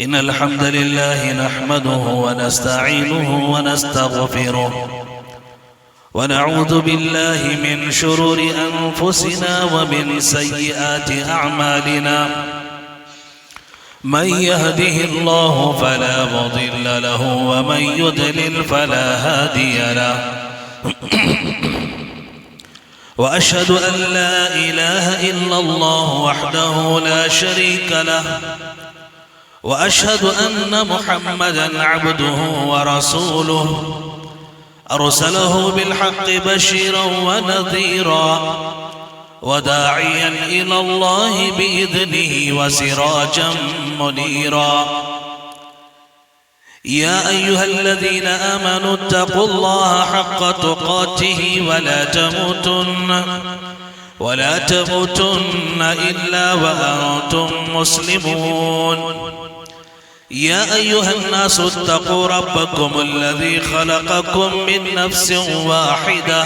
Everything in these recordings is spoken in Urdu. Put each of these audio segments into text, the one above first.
إن الحمد لله نحمده ونستعينه ونستغفره ونعوذ بالله من شرور أنفسنا ومن سيئات أعمالنا من يهده الله فلا مضل له ومن يضلل فلا هادي له وأشهد أن لا إله إلا الله وحده لا شريك له وأشهد أن محمدًا عبده ورسوله أرسله بالحق بشيرا ونذيرا وداعيا إلى الله بإذنه وسراجا منيرا يا أيها الذين آمنوا اتقوا الله حق تقاته ولا تموتن إلا وأنتم مسلمون يا أيها الناس اتقوا ربكم الذي خلقكم من نفس واحدة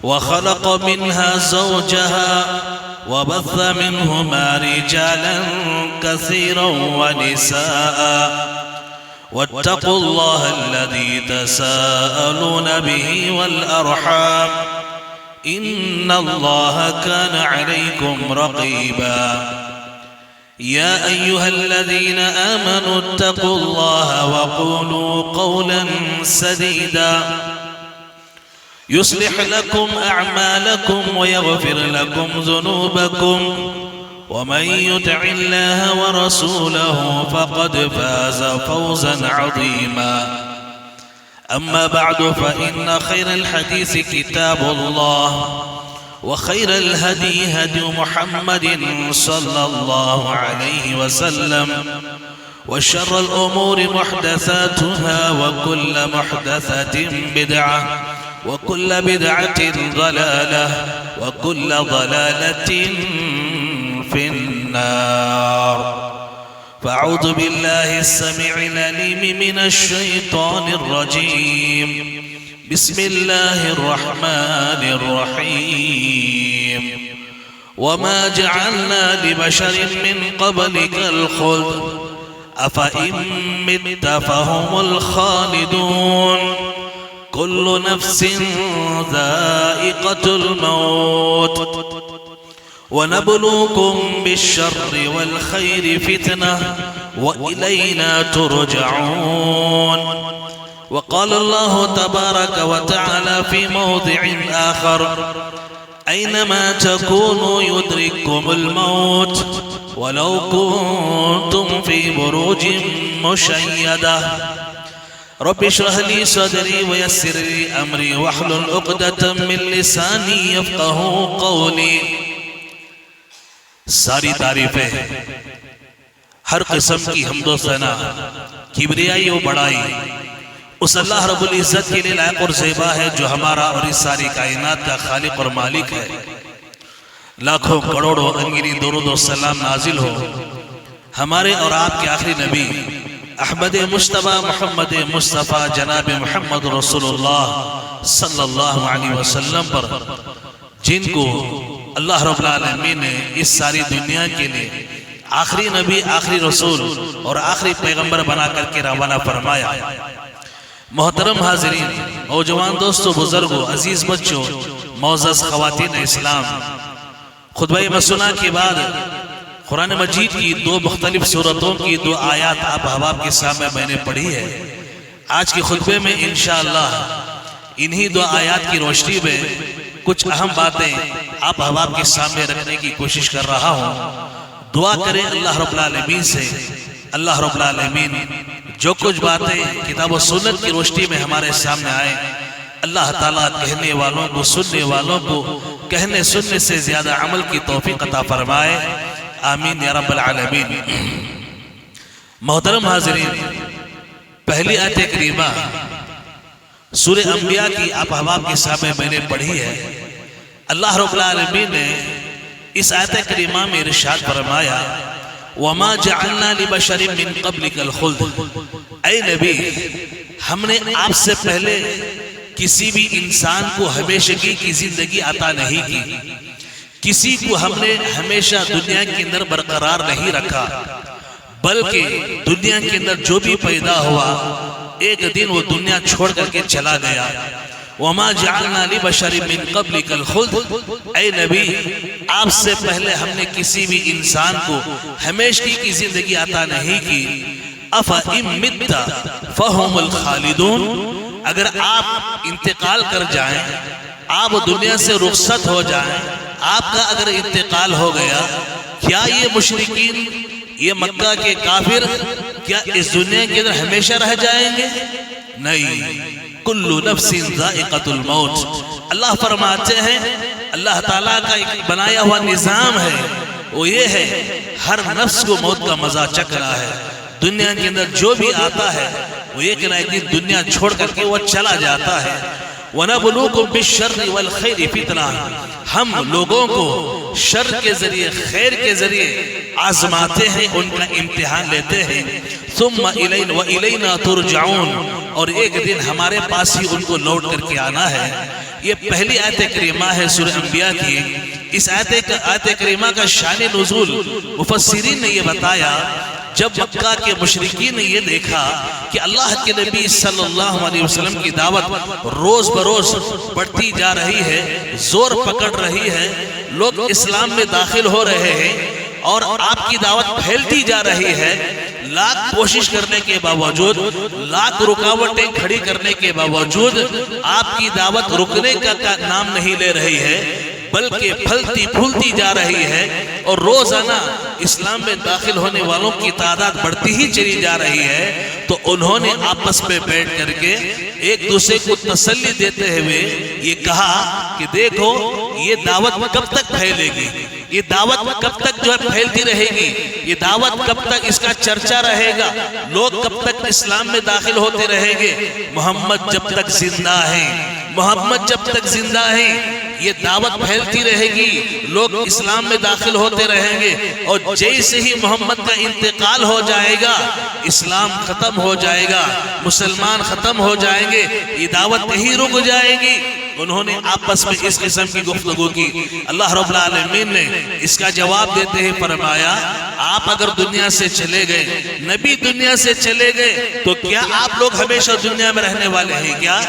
وخلق منها زوجها وبث منهما رجالا كثيرا ونساء واتقوا الله الذي تساءلون به والأرحام إن الله كان عليكم رقيبا يا أيها الذين آمنوا اتقوا الله وقولوا قولا سديدا يصلح لكم أعمالكم ويغفر لكم ذنوبكم ومن يطع الله ورسوله فقد فاز فوزا عظيما أما بعد فإن خير الحديث كتاب الله وخير الهدي هدي محمد صلى الله عليه وسلم وشر الأمور محدثاتها وكل محدثة بدعة وكل بدعة ضلالة وكل ضلالة في النار فأعوذ بالله السميع العليم من الشيطان الرجيم بسم الله الرحمن الرحيم وما جعلنا لبشر من قبلك الخلد أفإن مت فهم الخالدون كل نفس ذائقة الموت ونبلوكم بالشر والخير فتنة وإلينا ترجعون وقال الله تبارك وتعالى في موضع آخر أينما تكونوا يدرككم الموت ولو كنتم في بروج مشيدة رب اشرح لي صدري ويسر لي أمري واحلل عقدة من لساني يفقهوا قولي ساری تعریفیں ہر قسم کی حمد و ثنا کبریائی و بڑائی اس اللہ رب العزت کے لیے لائق اور زیبا ہے جو ہمارا اور اس ساری کائنات کا خالق اور مالک ہے لاکھوں کروڑوں انگیری درود و سلام نازل ہو ہمارے اور آپ کے آخری نبی احمد مصطفیٰ محمد مصطفیٰ جناب محمد رسول اللہ صلی اللہ علیہ وسلم پر جن کو اللہ رب العالمین نے اس ساری دنیا کے لیے آخری نبی آخری رسول اور آخری پیغمبر بنا کر کے روانہ فرمایا محترم حاضرین نوجوان دوستو بزرگوں عزیز بچوں معزز خواتین اسلام خطبہ مسنہ کے بعد قرآن مجید کی دو مختلف سورتوں کی دو آیات آپ احباب کے سامنے میں نے پڑھی ہے آج کے خطبے میں انشاءاللہ انہی دو آیات کی روشنی میں کچھ اہم باتیں آپ احباب کے سامنے رکھنے کی کوشش کر رہا ہوں دعا کریں اللہ رب العالمین سے اللہ رب العالمین جو کچھ باتیں کتاب و سنت کی روشنی میں ہمارے سامنے آئے اللہ تعالیٰ کہنے والوں کو سننے والوں کو کہنے سننے سے زیادہ عمل کی توفیق عطا فرمائے آمین یا رب العالمین محترم حاضرین پہلی آیت کریمہ سورہ انبیاء کی آپ احباب کے سامنے میں نے پڑھی ہے اللہ رب العالمین نے اس آیت کریمہ میں ارشاد فرمایا وَمَا جَعَلْنَا لِبَشَرٍ مِّن قَبْلِكَ الْخُلْدِ اے نبی ہم نے آپ سے پہلے کسی بھی انسان کو ہمیشگی کی زندگی عطا نہیں کی کسی کو ہم نے ہمیشہ دنیا کے اندر برقرار نہیں رکھا بلکہ دنیا کے اندر جو بھی پیدا ہوا ایک دن وہ دنیا چھوڑ کر کے چلا گیا۔ وَمَا جَعَلْنَا لِبَشَرٍ مِّن قَبْلِكَ الْخُلْدَ، اے نبی آپ سے پہلے ہم نے کسی بھی انسان کو ہمیشگی کی زندگی عطا نہیں کی۔ أَفَإِن مِتَّ فَهُمُ الْخَالِدُونَ، اگر آپ انتقال کر جائیں، آپ دنیا سے رخصت ہو جائیں، آپ کا اگر انتقال ہو گیا، کیا یہ مشرکین، یہ مکہ کے کافر کیا اس دنیا کے اندر ہمیشہ رہ جائیں گے؟ نہیں، کل نفس ذائقۃ الموت۔ اللہ فرماتے ہیں اللہ تعالیٰ کا ایک بنایا ہوا نظام ہے، وہ یہ ہے ہر نفس کو موت کا مزہ چکھ رہا ہے۔ دنیا کے اندر جو بھی آتا ہے وہ ایک نہ ایک دن دنیا چھوڑ کر کے وہ چلا جاتا ہے۔ وَنَبْلُوكُمْ بِالشَّرِّ وَالْخَيْرِ فِتْنَةً، ہم لوگوں کو شر کے ذریعے خیر کے ذریعے آزماتے ہیں، ان کا امتحان لیتے ہیں۔ ثُمَّ وَإِلَيْنَا تُرْجَعُونَ، اور ایک دن ہمارے پاس ہی ان کو لوٹ کر کے آنا ہے۔ یہ پہلی آیت کریمہ ہے سورہ انبیاء کی۔ اس آیت کریمہ کا شان نزول مفسرین نے یہ بتایا، جب مکہ کے مشرکین نے یہ دیکھا کہ اللہ کے نبی صلی اللہ علیہ وسلم کی دعوت روز بروز بڑھتی جا رہی ہے، زور پکڑ رہی ہے، لوگ اسلام میں داخل ہو رہے ہیں اور آپ کی دعوت پھیلتی جا رہی ہے، لاکھ کوشش کرنے کے باوجود، لاکھ رکاوٹیں کھڑی کرنے کے باوجود آپ کی دعوت رکنے کا نام نہیں لے رہی ہے، بلکہ پھلتی پھولتی جا رہی ہے، اور روزانہ اسلام میں داخل ہونے والوں کی تعداد بڑھتی ہی چلی جا رہی ہے۔ تو انہوں نے آپس میں بیٹھ کر کے ایک دوسرے کو تسلی دیتے ہوئے یہ کہا کہ دیکھو یہ دعوت کب تک پھیلے گی، یہ دعوت کب تک جو ہے پھیلتی رہے گی، یہ دعوت کب تک اس کا چرچا رہے گا، لوگ کب تک اسلام میں داخل ہوتے رہیں گے۔ محمد جب تک زندہ ہیں، محمد جب تک زندہ ہیں یہ دعوت پھیلتی رہے گی، لوگ اسلام میں داخل ہوتے رہیں گے، اور جیسے ہی محمد کا انتقال ہو جائے گا اسلام ختم ہو جائے گا، مسلمان ختم ہو جائیں گے، یہ دعوت نہیں رک جائے گی۔ انہوں نے آپس میں اس قسم کی گفتگو کی۔ اللہ رب العالمین نے اس کا جواب دیتے ہیں فرمایا آپ اگر دنیا سے چلے گئے، نبی دنیا سے چلے گئے، تو کیا آپ لوگ ہمیشہ دنیا میں رہنے والے ہیں کیا؟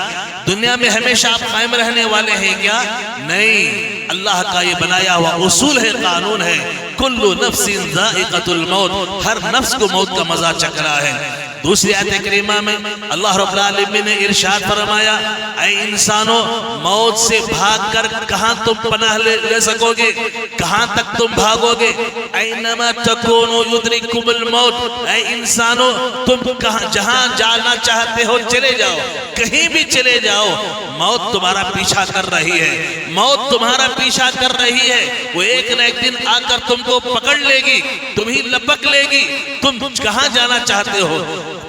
دنیا میں ہمیشہ آپ قائم رہنے والے ہیں کیا؟ نہیں، اللہ کا یہ بنایا ہوا اصول ہے، قانون ہے، کل نفس ذائقۃ الموت، ہر نفس کو موت کا مزہ چکھ رہا ہے۔ دوسری آیت کریمہ میں اللہ رب العالمین نے ارشاد فرمایا اے انسانوں، موت سے بھاگ کر کہاں تم پناہ لے سکو گے، کہاں تک تم بھاگو گے؟ اینما تکونوا یدرککم الموت، اے انسانوں تم جہاں جانا چاہتے ہو چلے جاؤ، کہیں بھی چلے جاؤ، موت تمہارا پیچھا کر رہی ہے، موت تمہارا پیچھا کر رہی ہے، وہ ایک نہ ایک دن آ کر تم کو پکڑ لے گی، تمہیں لپک لے گی۔ تم کہاں جانا چاہتے ہو؟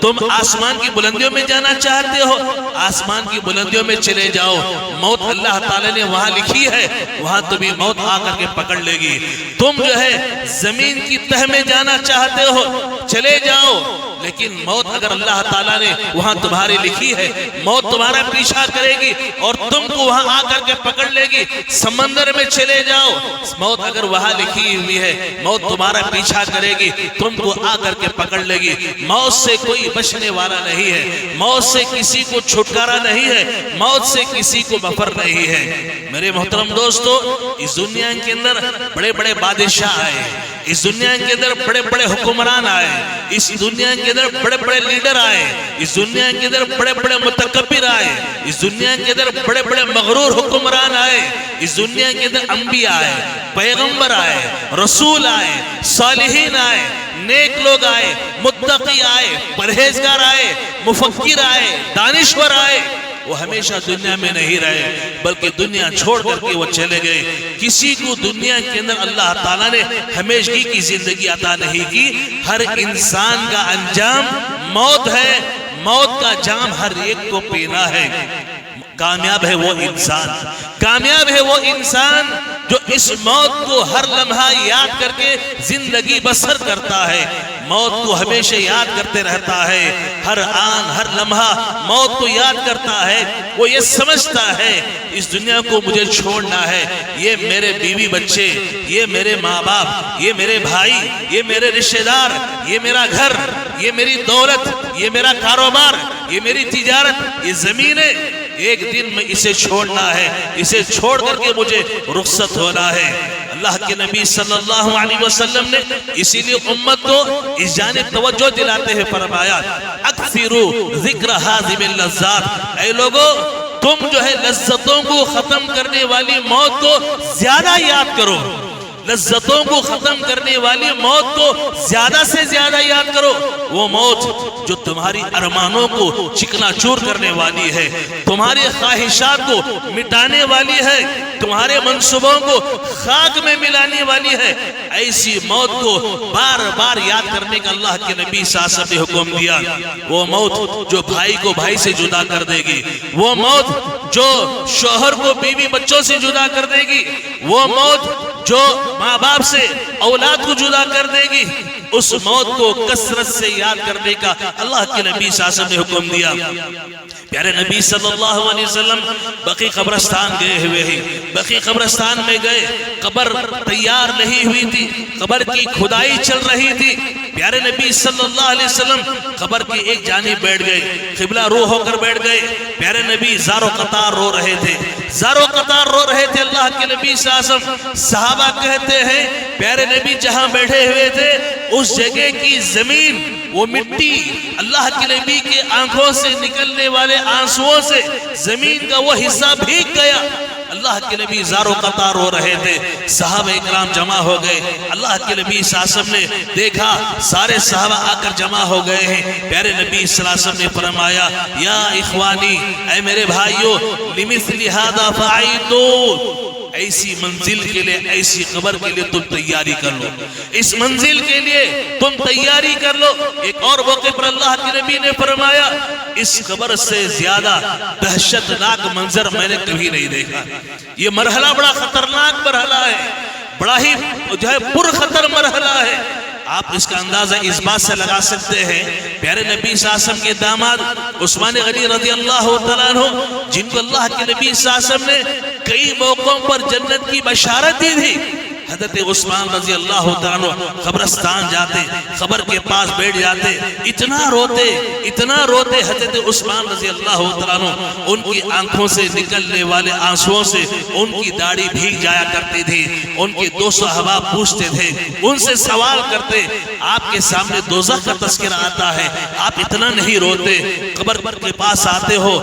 تم آسمان کی بلندیوں میں جانا چاہتے ہو، آسمان کی بلندیوں میں چلے جاؤ، موت اللہ تعالی نے وہاں لکھی ہے، وہاں تمہیں موت آ کر کے پکڑ لے گی۔ تم جو ہے زمین کی تہ میں جانا چاہتے ہو، چلے جاؤ، لیکن موت اگر اللہ تعالیٰ نے وہاں تمہاری لکھی ہے، موت تمہارا پیچھا کرے گی اور تم کو وہاں آ کر کے پکڑ لے گی۔ سمندر میں چلے جاؤ، موت اگر وہاں لکھی ہوئی ہے، موت تمہارا پیچھا کرے گی، تم کو آ کر کے پکڑ لے گی۔ موت سے کوئی بچنے والا نہیں ہے، موت سے کسی کو چھٹکارا نہیں ہے، موت سے کسی کو مفر نہیں ہے۔ میرے محترم دوستو، اس دنیا کے اندر بڑے بڑے بادشاہ آئے، اس دنیا کے اندر بڑے بڑے حکمران آئے، اس دنیا کے اندر بڑے بڑے لیڈر آئے، اس دنیا کے اندر بڑے بڑے متکبر آئے، اس دنیا کے اندر بڑے بڑے مغرور حکمران آئے، اس دنیا کے اندر انبیاء آئے، پیغمبر آئے، رسول آئے، صالحین آئے، نیک لوگ آئے، متقی آئے، پرہیزگار آئے، مفکر آئے، دانشور آئے۔ وہ ہمیشہ دنیا میں نہیں رہے، بلکہ دنیا چھوڑ کر کے وہ چلے گئے۔ کسی کو دنیا کے اندر اللہ تعالیٰ نے ہمیشگی کی زندگی عطا نہیں کی۔ ہر انسان کا انجام موت ہے، موت کا جام ہر ایک کو پینا ہے۔ کامیاب ہے وہ انسان، کامیاب ہے وہ انسان جو اس موت کو ہر لمحہ یاد کر کے زندگی بسر کرتا ہے۔ موت کو ہمیشہ یاد کرتے رہتا ہے، ہر آن ہر لمحہ موت کو یاد کرتا ہے۔ وہ یہ سمجھتا ہے اس دنیا کو مجھے چھوڑنا ہے، یہ میرے بیوی بچے، یہ میرے ماں باپ، یہ میرے بھائی، یہ میرے رشتہ دار، یہ میرا گھر، یہ میری دولت، یہ میرا کاروبار، یہ میری تجارت، یہ زمینیں، ایک دن میں اسے چھوڑنا ہے، اسے چھوڑ کر کے مجھے رخصت ہونا ہے۔ اللہ کے نبی صلی اللہ علیہ وسلم نے اسی لیے امت کو اس جانب توجہ دلاتے ہیں فرمایا اکثروا ذکر ہاضم اللذات، اے لوگو تم جو ہے لذتوں کو ختم کرنے والی موت کو زیادہ یاد کرو، لذتوں کو ختم کرنے والی موت کو زیادہ سے زیادہ یاد کرو، وہ موت جو تمہاری ارمانوں کو چکنا چور کرنے والی ہے، تمہاری خواہشات کو مٹانے والی ہے، تمہارے منصوبوں کو خاک میں ملانے والی ہے۔ ایسی موت کو بار بار یاد کرنے کا اللہ کے نبی صلی اللہ علیہ وسلم نے حکم دیا۔ وہ موت جو بھائی کو بھائی سے جدا کر دے گی، وہ موت جو شوہر کو بیوی بچوں سے جدا کر دے گی، وہ موت جو ماں باپ سے اولاد کو جدا کر دے گی، اس موت کو کثرت سے یاد کرنے کا اللہ کے نبی صلی اللہ علیہ وسلم نے حکم دیا۔ پیارے نبی صلی اللہ علیہ وسلم بقیع قبرستان گئے ہوئے ہیں، بقیع قبرستان میں گئے، قبر تیار نہیں ہوئی تھی، قبر کی کھدائی چل رہی تھی۔ پیارے نبی صلی اللہ علیہ وسلم قبر کی ایک جانب بیٹھ گئے، قبلہ رو ہو کر بیٹھ گئے۔ پیارے نبی زار و قطار رو رہے تھے، زار و قطار رو رہے تھے۔ اللہ کے نبی صلی اللہ علیہ وسلم صحابہ کہتے ہیں پیارے نبی جہاں بیٹھے ہوئے تھے اس جگہ کی زمین، وہ مٹی، اللہ کے نبی کے آنکھوں سے نکلنے والے آنسوؤں سے زمین کا وہ حصہ بھیگ گیا۔ اللہ کے نبی زار و قطار رو رہے تھے، صحابہ اکرام جمع ہو گئے۔ اللہ کے نبی صلی اللہ علیہ وسلم نے دیکھا سارے صحابہ آ کر جمع ہو گئے ہیں۔ پیارے نبی صلی اللہ علیہ وسلم نے فرمایا یا اخوانی، اے میرے بھائیو، لمثل ھذا فعیدوا، ایسی منزل کے لیے، ایسی قبر کے لیے تم تیاری کر لو، اس منزل کے لیے تم تیاری کر لو۔ ایک اور موقع پر اللہ کے نبی نے فرمایا اس قبر سے زیادہ دہشتناک منظر میں نے کبھی نہیں دیکھا۔ یہ مرحلہ بڑا خطرناک مرحلہ ہے، بڑا ہی جو ہے پرخطر مرحلہ ہے۔ آپ اس کا اندازہ اس بات سے لگا سکتے ہیں، پیارے نبی صلی اللہ علیہ وسلم کے داماد عثمان غنی رضی اللہ تعالیٰ عنہ، جن کو اللہ کے نبی صلی اللہ علیہ وسلم نے کئی موقعوں پر جنت کی بشارت دی تھی، حضرت عثمان رضی اللہ تعالیٰ عنہ قبرستان جاتے، قبر کے پاس بیٹھ جاتے، اتنا روتے حضرت عثمان رضی اللہ تعالیٰ عنہ، ان کی آنکھوں سے نکلنے والے آنسوؤں سے ان کی داڑھی بھیگ جایا کرتی تھی۔ ان کے دو صحابہ پوچھتے تھے، ان سے سوال کرتے، آپ کے سامنے دوزخ کا تذکرہ آتا ہے، آپ اتنا نہیں روتے، قبر کے پاس آتے ہو،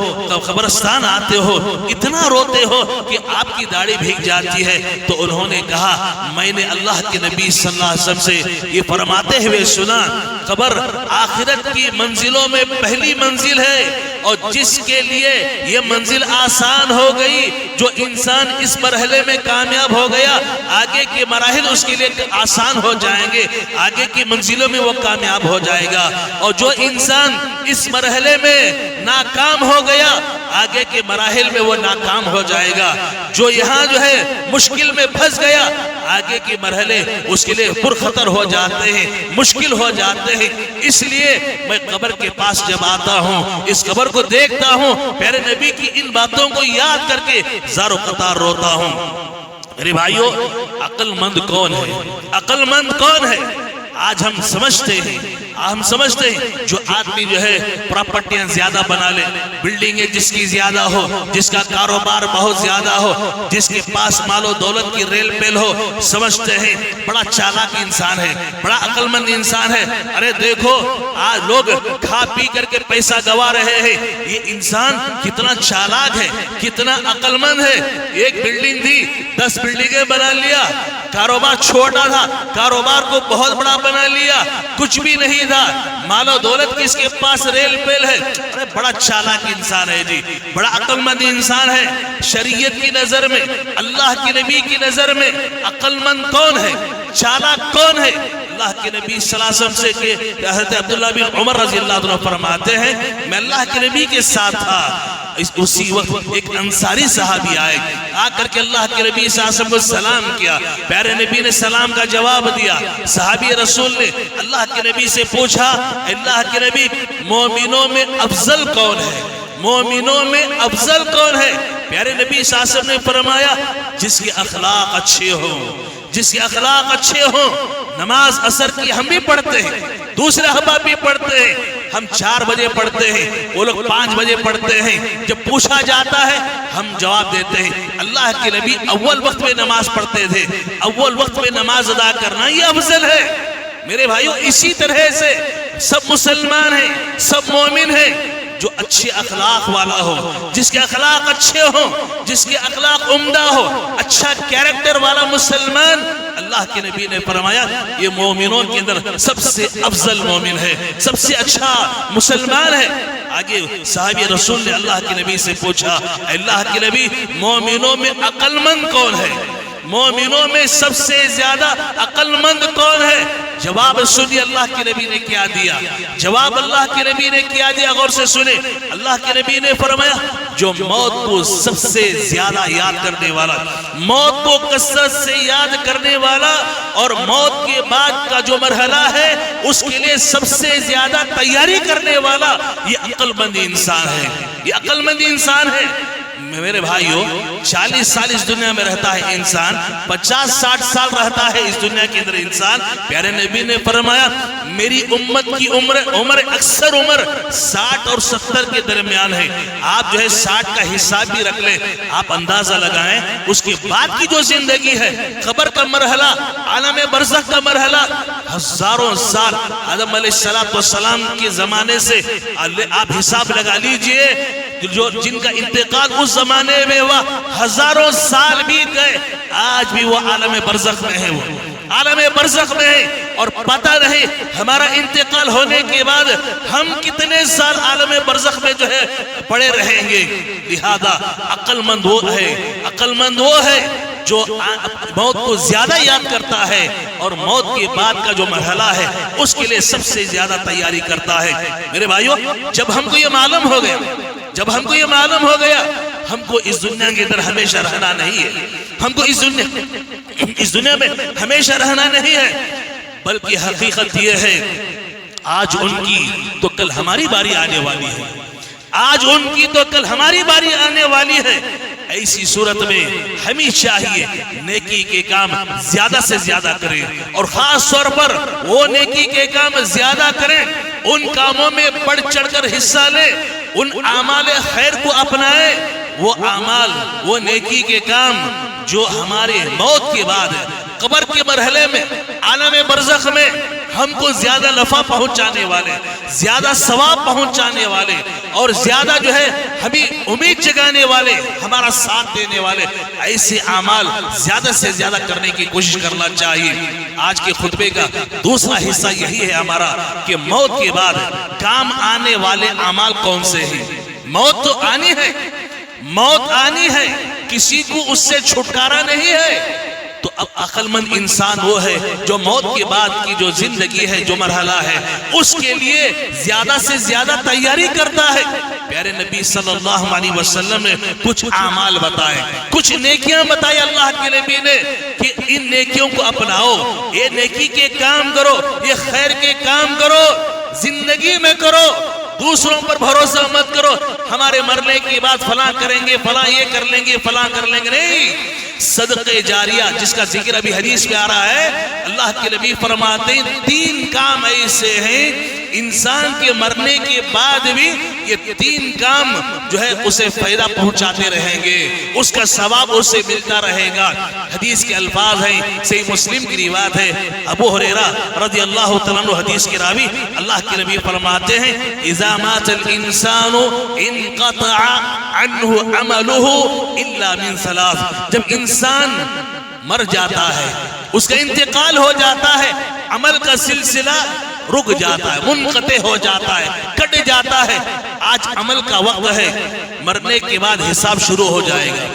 قبرستان آتے ہو، اتنا روتے ہو کہ آپ کی داڑھی بھیگ جاتی ہے۔ تو انہوں نے کہا میں نے اللہ کے نبی صلی اللہ علیہ وسلم سے یہ فرماتے ہوئے سنا، قبر آخرت کی منزلوں میں پہلی منزل ہے، اور جس کے لیے یہ منزل آسان ہو گئی، جو انسان اس مرحلے میں کامیاب ہو گیا، آگے کے مراحل اس کے لیے آسان ہو جائیں گے، آگے کی منزلوں میں وہ کامیاب ہو جائے گا۔ اور جو انسان اس مرحلے میں ناکام ہو گیا، آگے کے مراحل میں وہ ناکام ہو جائے گا۔ جو یہاں جو ہے مشکل میں پھنس گیا، آگے کے مرحلے اس کے لیے پرخطر ہو جاتے ہیں، مشکل ہو جاتے ہیں۔ اس لیے میں قبر کے پاس جب آتا ہوں، اس قبر کو دیکھتا ہوں، پیارے نبی کی ان باتوں کو یاد کر کے زار و قطار روتا ہوں۔ میرے بھائیو، عقل مند کون ہے؟ عقل مند کون ہے؟ آج ہم سمجھتے ہیں جو آدمی جو ہے پراپرٹیاں زیادہ بنا لے، بلڈنگیں جس کی زیادہ ہو، جس کا کاروبار بہت زیادہ ہو، جس کے پاس مال و دولت کی ریل پیل ہو، سمجھتے ہیں بڑا چالاک انسان ہے، بڑا عقل مند انسان ہے۔ ارے دیکھو آج لوگ کھا پی کر کے پیسہ گوا رہے ہیں، یہ انسان کتنا چالاک ہے، کتنا عقل مند ہے۔ ایک بلڈنگ تھی، 10 بلڈنگیں بنا لیا، کاروبار چھوٹا تھا، کاروبار کو بہت بڑا بنا لیا، کچھ بھی نہیں تھا، مال و دولت کس کے پاس ریل پیل ہے۔ ارے بڑا چالاک انسان ہے جی، بڑا عقل مند انسان ہے۔ شریعت کی نظر میں، اللہ کے نبی کی نظر میں عقل مند کون ہے، چالاک کون ہے؟ اللہ کے نبی صلی اللہ علیہ وسلم سے کہ حضرت عبداللہ بن عمر رضی اللہ عنہ فرماتے ہیں میں اللہ کے نبی کے ساتھ تھا، اسی وقت ایک انصاری صحابی آئے، آ کر کے اللہ کے نبی صلی اللہ علیہ وسلم کو سلام کیا، پیارے نبی نے سلام کا جواب دیا۔ صحابی رسول نے اللہ کے نبی سے پوچھا، اللہ کے نبی مومنوں میں افضل کون ہے؟ مومنوں میں افضل کون ہے؟ پیارے نبی صلی اللہ علیہ وسلم نے فرمایا جس کے اخلاق اچھے ہوں، جس کے اخلاق اچھے ہوں۔ نماز عصر کی ہم بھی پڑھتے ہیں، دوسرے احباب بھی پڑھتے ہیں، ہم 4 بجے پڑھتے ہیں، وہ لوگ 5 بجے پڑھتے ہیں۔ جب پوچھا جاتا ہے ہم جواب دیتے ہیں اللہ کے نبی اول وقت میں نماز پڑھتے تھے، اول وقت میں نماز ادا کرنا یہ افضل ہے۔ میرے بھائیو اسی طرح سے سب مسلمان ہیں، سب مومن ہیں، جو اچھے اخلاق والا ہو، جس کے اخلاق اچھے ہوں، جس کے اخلاق عمدہ ہو، اچھا کیریکٹر والا مسلمان، اللہ کے نبی نے فرمایا یہ مومنوں کے اندر سب سے افضل مومن ہے، سب سے اچھا مسلمان ہے۔ آگے صحابی رسول نے اللہ کے نبی سے پوچھا، اللہ کے نبی مومنوں میں عقل مند کون ہے؟ مومنوں میں سب سے زیادہ عقل مند کون ہے؟ جواب سنی اللہ کے نبی نے کیا دیا، جواب اللہ کے نبی نے کیا دیا، غور سے سنیں۔ اللہ کے نبی نے فرمایا جو موت کو سب سے زیادہ یاد کرنے والا، موت کو کثرت سے یاد کرنے والا، اور موت کے بعد کا جو مرحلہ ہے اس کے لیے سب سے زیادہ تیاری کرنے والا، یہ عقل مند انسان ہے، یہ عقل مند انسان ہے۔ میرے بھائیو 40 سال اس دنیا میں رہتا ہے انسان، 50-60 سال رہتا ہے اس دنیا کے اندر انسان۔ پیارے نبی نے فرمایا میری امت کی عمر اکثر عمر 60 اور 70 کے درمیان ہے۔ آپ جو ہے 60 کا حساب بھی رکھ لیں، آپ اندازہ لگائیں اس کے بعد کی جو زندگی ہے، قبر کا مرحلہ، عالم برزخ کا مرحلہ، ہزاروں سال آدم علیہ السلام کے زمانے سے آپ حساب لگا لیجئے، جن کا انتقال اس زمانے میں ہوا، ہزاروں سال بیت گئے، آج بھی وہ عالم برزخ میں ہے، وہ عالم برزخ میں ہے، اور پتہ نہیں ہمارا انتقال ہونے کے بعد ہم کتنے سال عالم برزخ میں جو ہے پڑے رہیں گے۔ لہذا عقل مند وہ ہے، عقل مند وہ ہے جو موت کو زیادہ یاد کرتا ہے، اور موت کے بعد کا جو مرحلہ ہے اس کے لیے سب سے زیادہ تیاری کرتا ہے۔ میرے بھائیو جب ہم کو یہ معلوم ہو گیا، جب ہم کو یہ معلوم ہو گیا ہم کو اس دنیا کے اندر ہمیشہ رہنا نہیں ہے، ہم کو اس دنیا میں ہمیشہ رہنا نہیں ہے، بلکہ حقیقت یہ ہے آج ان کی تو کل ہماری باری آنے والی ہے، آج ان کی تو کل ہماری باری آنے والی ہے۔ ایسی صورت میں ہمیں چاہیے نیکی کے کام زیادہ سے زیادہ کریں، اور خاص طور پر وہ نیکی کے کام زیادہ کریں، ان کاموں میں بڑھ چڑھ کر حصہ لیں، ان اعمال خیر کو اپنائیں، وہ اعمال وہ نیکی کے کام جو ہمارے موت کے بعد قبر کے مرحلے میں عالم برزخ میں ہم کو زیادہ نفع پہنچانے والے، زیادہ ثواب پہنچانے والے، اور زیادہ جو ہے ہمیں امید جگانے والے، ہمارا ساتھ دینے والے، ایسے اعمال زیادہ سے زیادہ کرنے کی کوشش کرنا چاہیے۔ آج کے خطبے کا دوسرا حصہ یہی ہے ہمارا کہ موت کے بعد کام آنے والے اعمال کون سے ہیں۔ موت تو آنی ہے، موت آنی ہے، کسی کو اس سے چھٹکارا نہیں ہے۔ تو اب عقل مند انسان وہ ہے جو موت کے بعد کی جو زندگی ہے، جو مرحلہ ہے، اس کے لیے زیادہ سے زیادہ تیاری کرتا ہے۔ پیارے نبی صلی اللہ علیہ وسلم نے کچھ اعمال بتائے، کچھ نیکیاں بتائے اللہ کے نبی نے کہ ان نیکیوں کو اپناؤ، یہ نیکی کے کام کرو، یہ خیر کے کام کرو، زندگی میں کرو، دوسروں پر بھروسہ مت کرو، ہمارے مرنے کے بعد فلاں کریں گے، فلاں یہ کر لیں گے، فلاں کر لیں گے، نہیں۔ صدقہ جاریہ جس کا ذکر ابھی حدیث میں آ رہا ہے، اللہ کے نبی فرماتے ہیں 3 کام ایسے ہیں انسان کے مرنے کے بعد بھی یہ 3 کام جو ہے اسے فائدہ پہنچاتے رہیں گے، اس کا ثواب اسے ملتا رہے گا۔ حدیث کے الفاظ ہیں، صحیح مسلم کی روایت ہے، ابو ہریرہ رضی اللہ تعالیٰ عنہ حدیث کے راوی، اللہ کے نبی فرماتے ہیں اذا مات الانسان انقطع عنه عمله الا من 3۔ جب انسان مر جاتا ہے، اس کا انتقال ہو جاتا ہے، عمل کا سلسلہ رک جاتا ہے، منقطع ہو جاتا ہے، کٹ جاتا ہے۔ آج عمل کا وقت ہے، مرنے کے بعد حساب شروع ہو جائے گا۔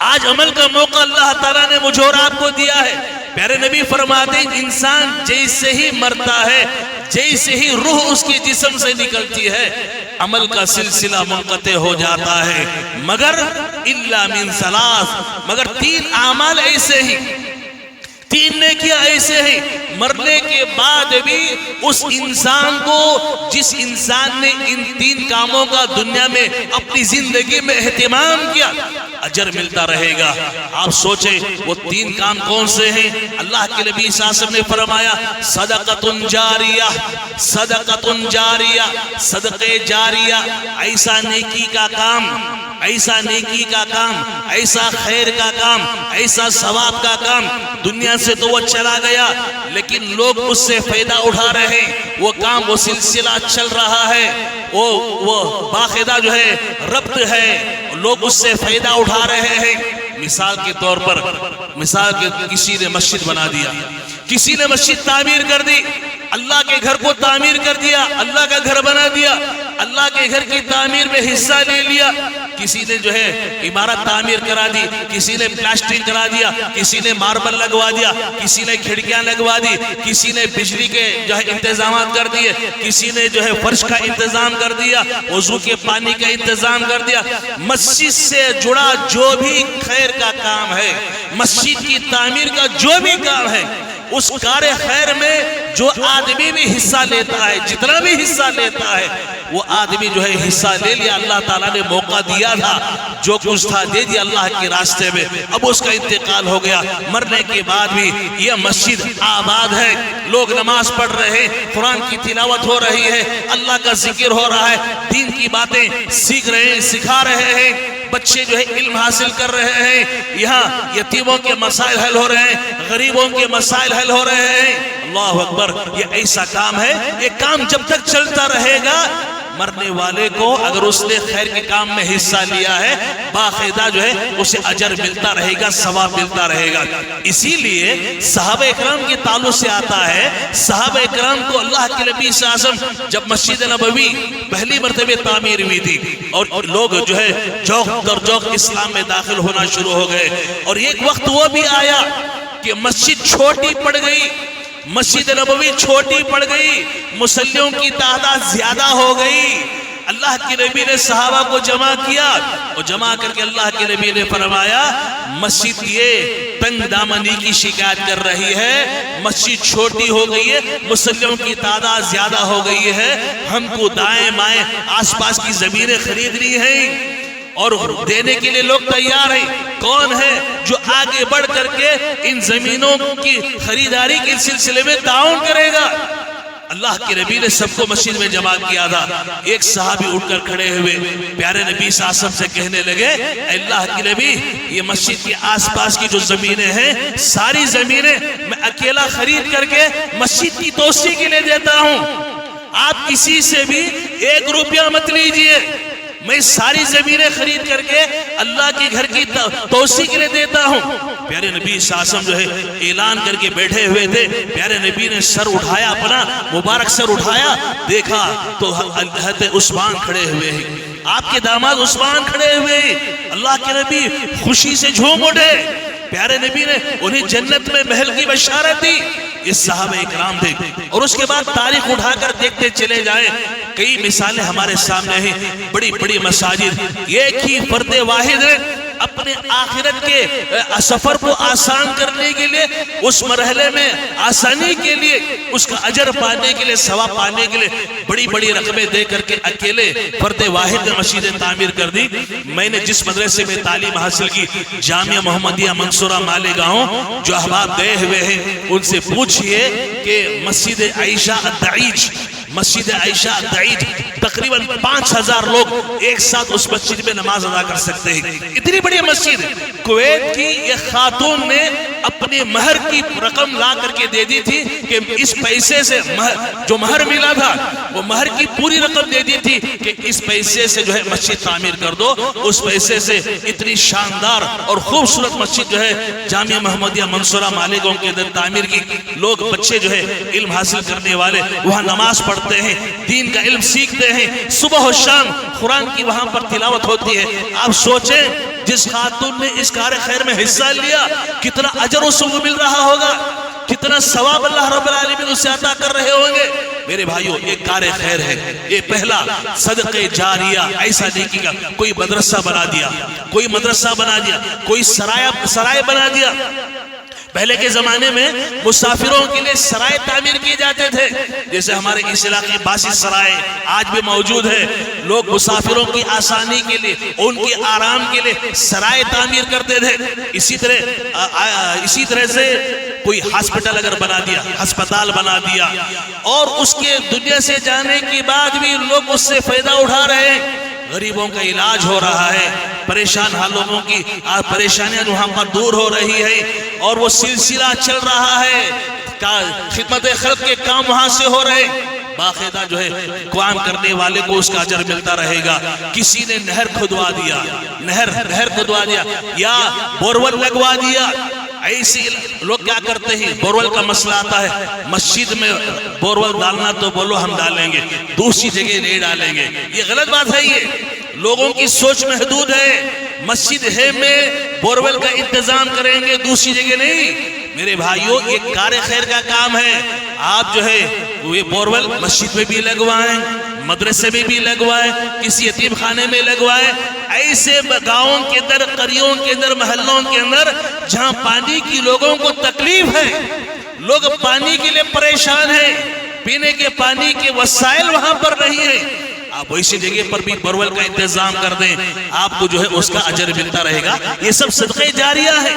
آج عمل کا موقع اللہ تعالیٰ نے مجھے اور آپ کو دیا ہے۔ پیارے نبی فرماتے ہیں انسان جیسے ہی مرتا ہے جیسے ہی روح اس کے جسم سے نکلتی ہے عمل کا سلسلہ منقطع ہو جاتا ہے، مگر الا من ثلاث، مگر 3 اعمال ایسے ہی، 3 نیکیاں ایسے ہیں مرنے کے بعد بھی اس انسان کو، جس انسان نے ان 3 کاموں کا دنیا میں اپنی زندگی میں اہتمام کیا، اجر ملتا رہے گا۔ آپ سوچیں وہ 3 کام کون سے ہیں؟ اللہ کے نبی صلی اللہ علیہ وسلم نے فرمایا صدقۃ جاریہ، صدقۃ جاریہ، صدقے جاریہ، ایسا نیکی کا کام، ایسا نیکی کا کام، ایسا خیر کا کام، ایسا ثواب کا کام، دنیا سے تو وہ چلا گیا لیکن لوگ اس سے فائدہ اٹھا رہے ہیں، وہ کام، وہ سلسلہ چل رہا ہے، وہ باقاعدہ جو ہے ربط ہے، لوگ اس سے فائدہ اٹھا رہے ہیں۔ مثال کے طور پر، مثال کے کسی نے مسجد بنا دیا، کسی نے مسجد تعمیر کر دی، اللہ کے گھر کو تعمیر کر دیا، اللہ کا گھر بنا دیا، اللہ کے گھر کی تعمیر میں حصہ لے لیا، کسی نے جو ہے عمارت تعمیر کرا دی، کسی نے پلاسٹرنگ کرا دیا، کسی نے ماربل لگوا دیا، کسی نے کھڑکیاں لگوا دی، کسی نے بجلی کے جو ہے انتظامات کر دیے، کسی نے جو ہے فرش کا انتظام کر دیا، وضو کے پانی کا انتظام کر دیا۔ مسجد سے جڑا جو بھی خیر کا کام ہے، مسجد کی تعمیر کا جو بھی کام ہے، اس کار خیر میں جو آدمی بھی حصہ لیتا ہے، جتنا بھی حصہ لیتا ہے، وہ آدمی جو ہے حصہ لے لیا، اللہ تعالیٰ نے موقع دیا تھا، جو کچھ تھا دے دیا اللہ کے راستے میں، اب اس کا انتقال ہو گیا، مرنے کے بعد بھی یہ مسجد آباد ہے، لوگ نماز پڑھ رہے ہیں، قرآن کی تلاوت ہو رہی ہے، اللہ کا ذکر ہو رہا ہے، دین کی باتیں سیکھ رہے ہیں، سکھا رہے ہیں، بچے جو ہے علم حاصل کر رہے ہیں، یہاں یتیموں کے مسائل حل ہو رہے ہیں، غریبوں کے مسائل حل ہو رہے ہیں۔ اللہ اکبر، یہ ایسا کام ہے، یہ کام جب تک چلتا رہے گا، مرنے والے کو اگر اس نے خیر کے کام میں حصہ لیا ہے باقاعدہ جو ہے اسے اجر ملتا رہے گا، ثواب ملتا رہے گا۔ اسی لیے صحابہ اکرام کے تعلق سے آتا ہے، صحابہ اکرام کو اللہ کے نبی صلی اللہ علیہ وسلم جب مسجد نبوی پہلی مرتبہ تعمیر ہوئی تھی اور لوگ جو ہے جوق در جوق اسلام میں داخل ہونا شروع ہو گئے، اور ایک وقت وہ بھی آیا کہ مسجد چھوٹی پڑ گئی، مسجد نبوی چھوٹی پڑ گئی، مصلیوں کی تعداد زیادہ ہو گئی۔ اللہ کے نبی نے صحابہ کو جمع کیا اور جمع کر کے اللہ کے نبی نے فرمایا مسجد یہ تنگ دامنی کی شکایت کر رہی ہے، مسجد چھوٹی ہو گئی ہے، مصلیوں کی تعداد زیادہ ہو گئی ہے، ہم کو دائیں بائیں آس پاس کی زمینیں خریدنی ہیں اور دینے کے لیے لوگ تیار ہیں۔ کون ہے جو آگے بڑھ کر کے ان زمینوں کی خریداری کے سلسلے میں تعاون کرے گا؟ اللہ کے نبی نے سب کو مسجد میں جمع کیا تھا۔ ایک صحابی اٹھ کر کھڑے ہوئے پیارے نبی صلی اللہ علیہ وسلم سے کہنے لگے اے اللہ کے نبی، یہ مسجد کے آس پاس کی جو زمینیں ہیں ساری زمینیں میں اکیلا خرید کر کے مسجد کی توسیع کے لیے دیتا ہوں، آپ کسی سے بھی 1 روپیہ مت لیجئے، میں ساری زمینیں خرید کر کے اللہ کے گھر کی توسیع کے لیے دیتا ہوں۔ پیارے نبی صلی اللہ علیہ وسلم جو ہے اعلان کر کے بیٹھے ہوئے تھے، پیارے نبی نے سر اٹھایا، اپنا مبارک سر اٹھایا، دیکھا تو حضرت عثمان کھڑے ہوئے ہیں، آپ کے داماد عثمان کھڑے ہوئے ہیں۔ اللہ کے نبی خوشی سے جھوم اٹھے، پیارے نبی نے انہیں جنت میں محل کی بشارت دی۔ یہ صحابہ اکرام تھے، اور اس کے بعد تاریخ اٹھا کر دیکھتے چلے جائیں، کئی مثالیں ہمارے سامنے ہیں، بڑی بڑی مساجد، ایک ہی فرد واحد ہے، اپنے آخرت کے سفر کو آسان کرنے کے لیے، اس مرحلے میں آسانی کے لیے، اس کا اجر پانے کے لیے، ثواب پانے کے لیے بڑی بڑی رقمیں دے کر کے اکیلے فرد واحد نے مسجدیں تعمیر کر دی۔ میں نے جس مدرسے میں تعلیم حاصل کی، جامعہ محمدیہ منصورہ مالیگاؤں، جو احباب گئے ہوئے ہیں ان سے پوچھئے کہ مسجد عائشہ الدعیج، مسجد عائشہ الدعیج تقریباً 5000 لوگ ایک ساتھ اس مسجد میں نماز ادا کر سکتے ہیں، اتنی بڑی مسجد۔ کویت کی ایک خاتون نے اپنے مہر کی رقم لا کر کے دے دی تھی کہ اس پیسے سے جو مہر ملا تھا وہ مہر کی پوری رقم دے دی تھی کہ اس پیسے سے جو ہے مسجد تعمیر کر دو۔ اس پیسے سے اتنی شاندار اور خوبصورت مسجد جو ہے جامعہ محمدیہ منصورہ مالیگاؤں کے اندر تعمیر کی، لوگ بچے جو ہے علم حاصل کرنے والے وہاں نماز پڑھتے ہیں، دین کا علم سیکھتے ہیں، صبح و شام قرآن کی وہاں پر تلاوت ہوتی ہے۔ آپ سوچیں جس خاتون نے اس کار خیر میں حصہ لیا کتنا اجر اس کو مل رہا ہوگا، کتنا ثواب اللہ رب العالمین اسے عطا کر رہے ہوں گے۔ میرے بھائیوں ایک کار خیر ہے. یہ پہلا صدقہ جاریہ ایسا نیکی کا. کوئی مدرسہ بنا دیا, کوئی مدرسہ بنا دیا, کوئی سرائے بنا دیا. پہلے کے زمانے میں مسافروں کے لیے سرائے تعمیر کیے جاتے تھے, جیسے ہمارے اس علاقے باسی سرائے آج بھی موجود ہے. لوگ مسافروں کی آسانی کے لیے, ان کے آرام کے لیے سرائے تعمیر کرتے تھے. اسی طرح سے کوئی ہاسپٹل اگر بنا دیا, ہسپتال بنا دیا, اور اس کے دنیا سے جانے کے بعد بھی لوگ اس سے فائدہ اٹھا رہے ہیں. غریبوں کا علاج ہو رہا ہے, پریشان حال لوگوں کی پریشانیاں وہاں پر دور ہو رہی ہے, اور وہ سلسلہ چل رہا ہے. خدمت خلق کے کام وہاں سے ہو رہے, باقاعدہ جو ہے کام کرنے والے کو اس کا اجر ملتا رہے گا. کسی نے نہر کھدوا دیا, نہر کھدوا دیا یا بورول لگوا دیا. ایسی لوگ کیا کرتے ہیں, بورول کا مسئلہ آتا ہے, مسجد میں بورول ڈالنا تو بولو ہم ڈالیں گے, دوسری جگہ نہیں ڈالیں گے. یہ غلط بات ہے. یہ لوگوں کی سوچ محدود ہے. مسجد ہے میں بورول کا انتظام کریں گے, دوسری جگہ نہیں. میرے بھائیوں یہ کار خیر کا کام ہے. آپ جو ہے یہ بورول مسجد میں بھی لگوائیں, مدرسے میں بھی لگوائیں, کسی یتیم خانے میں لگوائیں. ایسے گاؤں کے اندر, قریوں کے اندر, محلوں کے اندر جہاں پانی کی لوگوں کو تکلیف ہے, لوگ پانی کے لیے پریشان ہیں, پینے کے پانی کے وسائل وہاں پر نہیں ہیں, آپ ویسی جگہ پر بھی بورول کا انتظام کر دیں, آپ کو جو ہے اس کا اجر ملتا رہے گا. یہ سب صدقہ جاریہ ہے.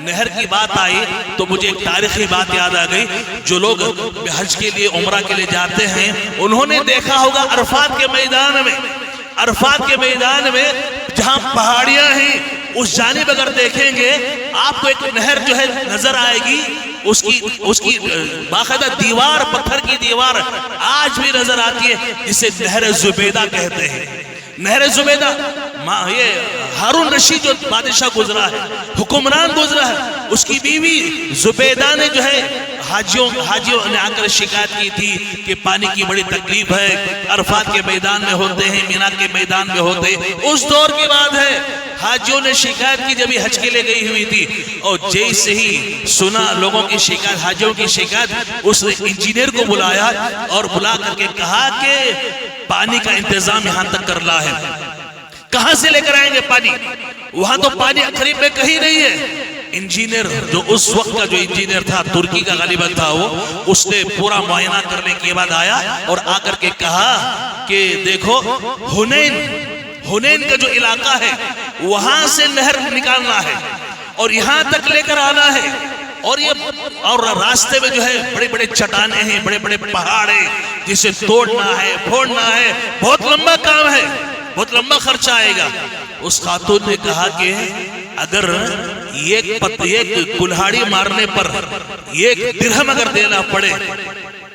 نہر کی بات آئی تو مجھے ایک تاریخی بات یاد آ گئی. جو لوگ حج کے لیے, عمرہ کے لیے جاتے ہیں, انہوں نے دیکھا ہوگا عرفات کے میدان میں, عرفات کے میدان میں جہاں پہاڑیاں ہیں اس جانب اگر دیکھیں گے آپ کو ایک نہر جو ہے نظر آئے گی. اس کی باقاعدہ دیوار, پتھر کی دیوار آج بھی نظر آتی ہے, جسے نہر زبیدہ کہتے ہیں. نہر زبیدہ, یہ ہارون رشید جو بادشاہ گزرا ہے, حکمران گزرا ہے, اس کی بیوی زبیدہ نے جو ہے حاجیوں نے آ کر شکایت کی تھی کہ پانی کی بڑی تکلیف ہے, عرفات کے میدان میں ہوتے ہیں, مینا کے میدان میں ہوتے ہیں. اس دور کی بات ہے, حاجیوں نے شکایت کی جب یہ حج کے لیے گئی ہوئی تھی, اور جیسے ہی سنا لوگوں کی شکایت, حاجیوں کی شکایت, اس نے انجینئر کو بلایا اور بلا کر کے کہا کہ پانی کا انتظام یہاں تک کرنا ہے. کہاں سے لے کر آئیں گے پانی؟ وہاں تو پانی قریب میں کہیں نہیں ہے. انجینئر جو اس وقت کا جو انجینئر تھا, ترکی کا غالباً تھا وہ, اس نے پورا معائنہ کرنے کے بعد آیا اور آ کر کے کہا کہ دیکھو ہنین کا جو علاقہ ہے وہاں سے نہر نکالنا ہے اور یہاں تک لے کر آنا ہے, اور راستے میں جو ہے بڑے بڑے چٹانیں ہیں, بڑے بڑے پہاڑ ہیں, جسے توڑنا ہے, پھوڑنا ہے, بہت لمبا کام ہے, بہت لمبا خرچہ آئے گا. اس خاتون نے کہا کہ اگر ایک کلہاڑی مارنے پر 1 درہم اگر دینا پڑے,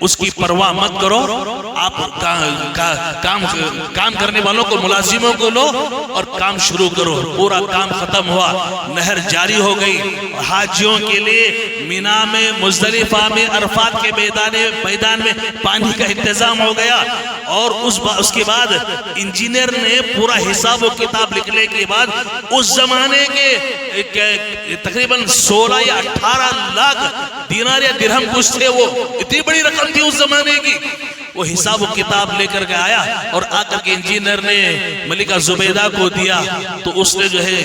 اس کی پرواہ مت کرو. آپ کام کرنے والوں کو, ملازموں کو لو اور کام شروع کرو. پورا کام ختم ہوا, نہر جاری ہو گئی. حاجیوں کے لیے مینا میں, مزدلفہ میں, عرفات کے میدان میں پانی کا انتظام ہو گیا. اور اس کے بعد انجینئر نے پورا حساب و کتاب لکھنے کے بعد اس زمانے کے تقریباً 16 یا 18 لاکھ دینار یا درہم کچھ تھے, وہ اتنی بڑی رقم تھی اس زمانے کی. وہ حساب و کتاب لے کر کے آیا اور آ کر کے انجینئر نے ملکہ زبیدہ کو دیا, تو اس نے جو ہے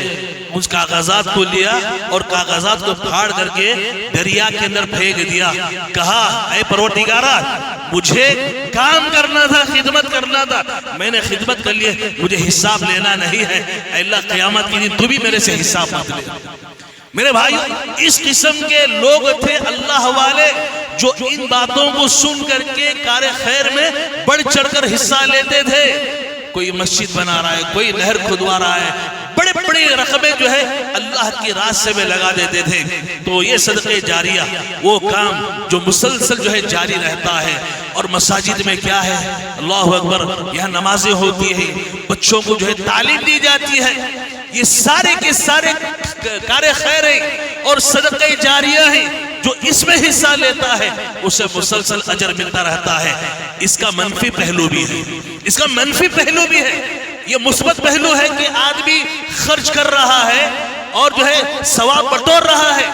اس کاغذات کو لیا اور کاغذات کو پھاڑ کر کے دریا کے اندر پھینک دیا. کہا اے پروردگارا, مجھے کام کرنا تھا, خدمت کرنا تھا, میں نے خدمت کر لی, مجھے حساب لینا نہیں ہے. اے اللہ قیامت کے دن تو بھی میرے سے حساب مت لے. میرے بھائی اس قسم کے لوگ تھے اللہ والے, جو ان باتوں کو سن کر کے کار خیر میں بڑھ چڑھ کر حصہ لیتے تھے. کوئی مسجد بنا رہا ہے, کوئی نہر کھدوا رہا ہے, بڑے بڑے رقمیں جو ہے اللہ کی راستے میں لگا دیتے تھے. تو یہ صدقہ جاریہ وہ کام جو مسلسل جو ہے جاری رہتا ہے. اور مساجد میں کیا ہے, اللہ اکبر, یہاں نمازیں ہوتی ہیں, بچوں کو جو ہے تعلیم دی جاتی ہے. یہ سارے کے سارے کار خیر ہیں اور صدقہ جاریہ ہیں. جو اس میں حصہ لیتا ہے اسے مسلسل اجر ملتا رہتا ہے. اس کا منفی پہلو بھی ہے, اس کا منفی پہلو بھی ہے. یہ مثبت پہلو ہے کہ آدمی خرچ کر رہا ہے اور جو ہے ثواب بٹور رہا ہے.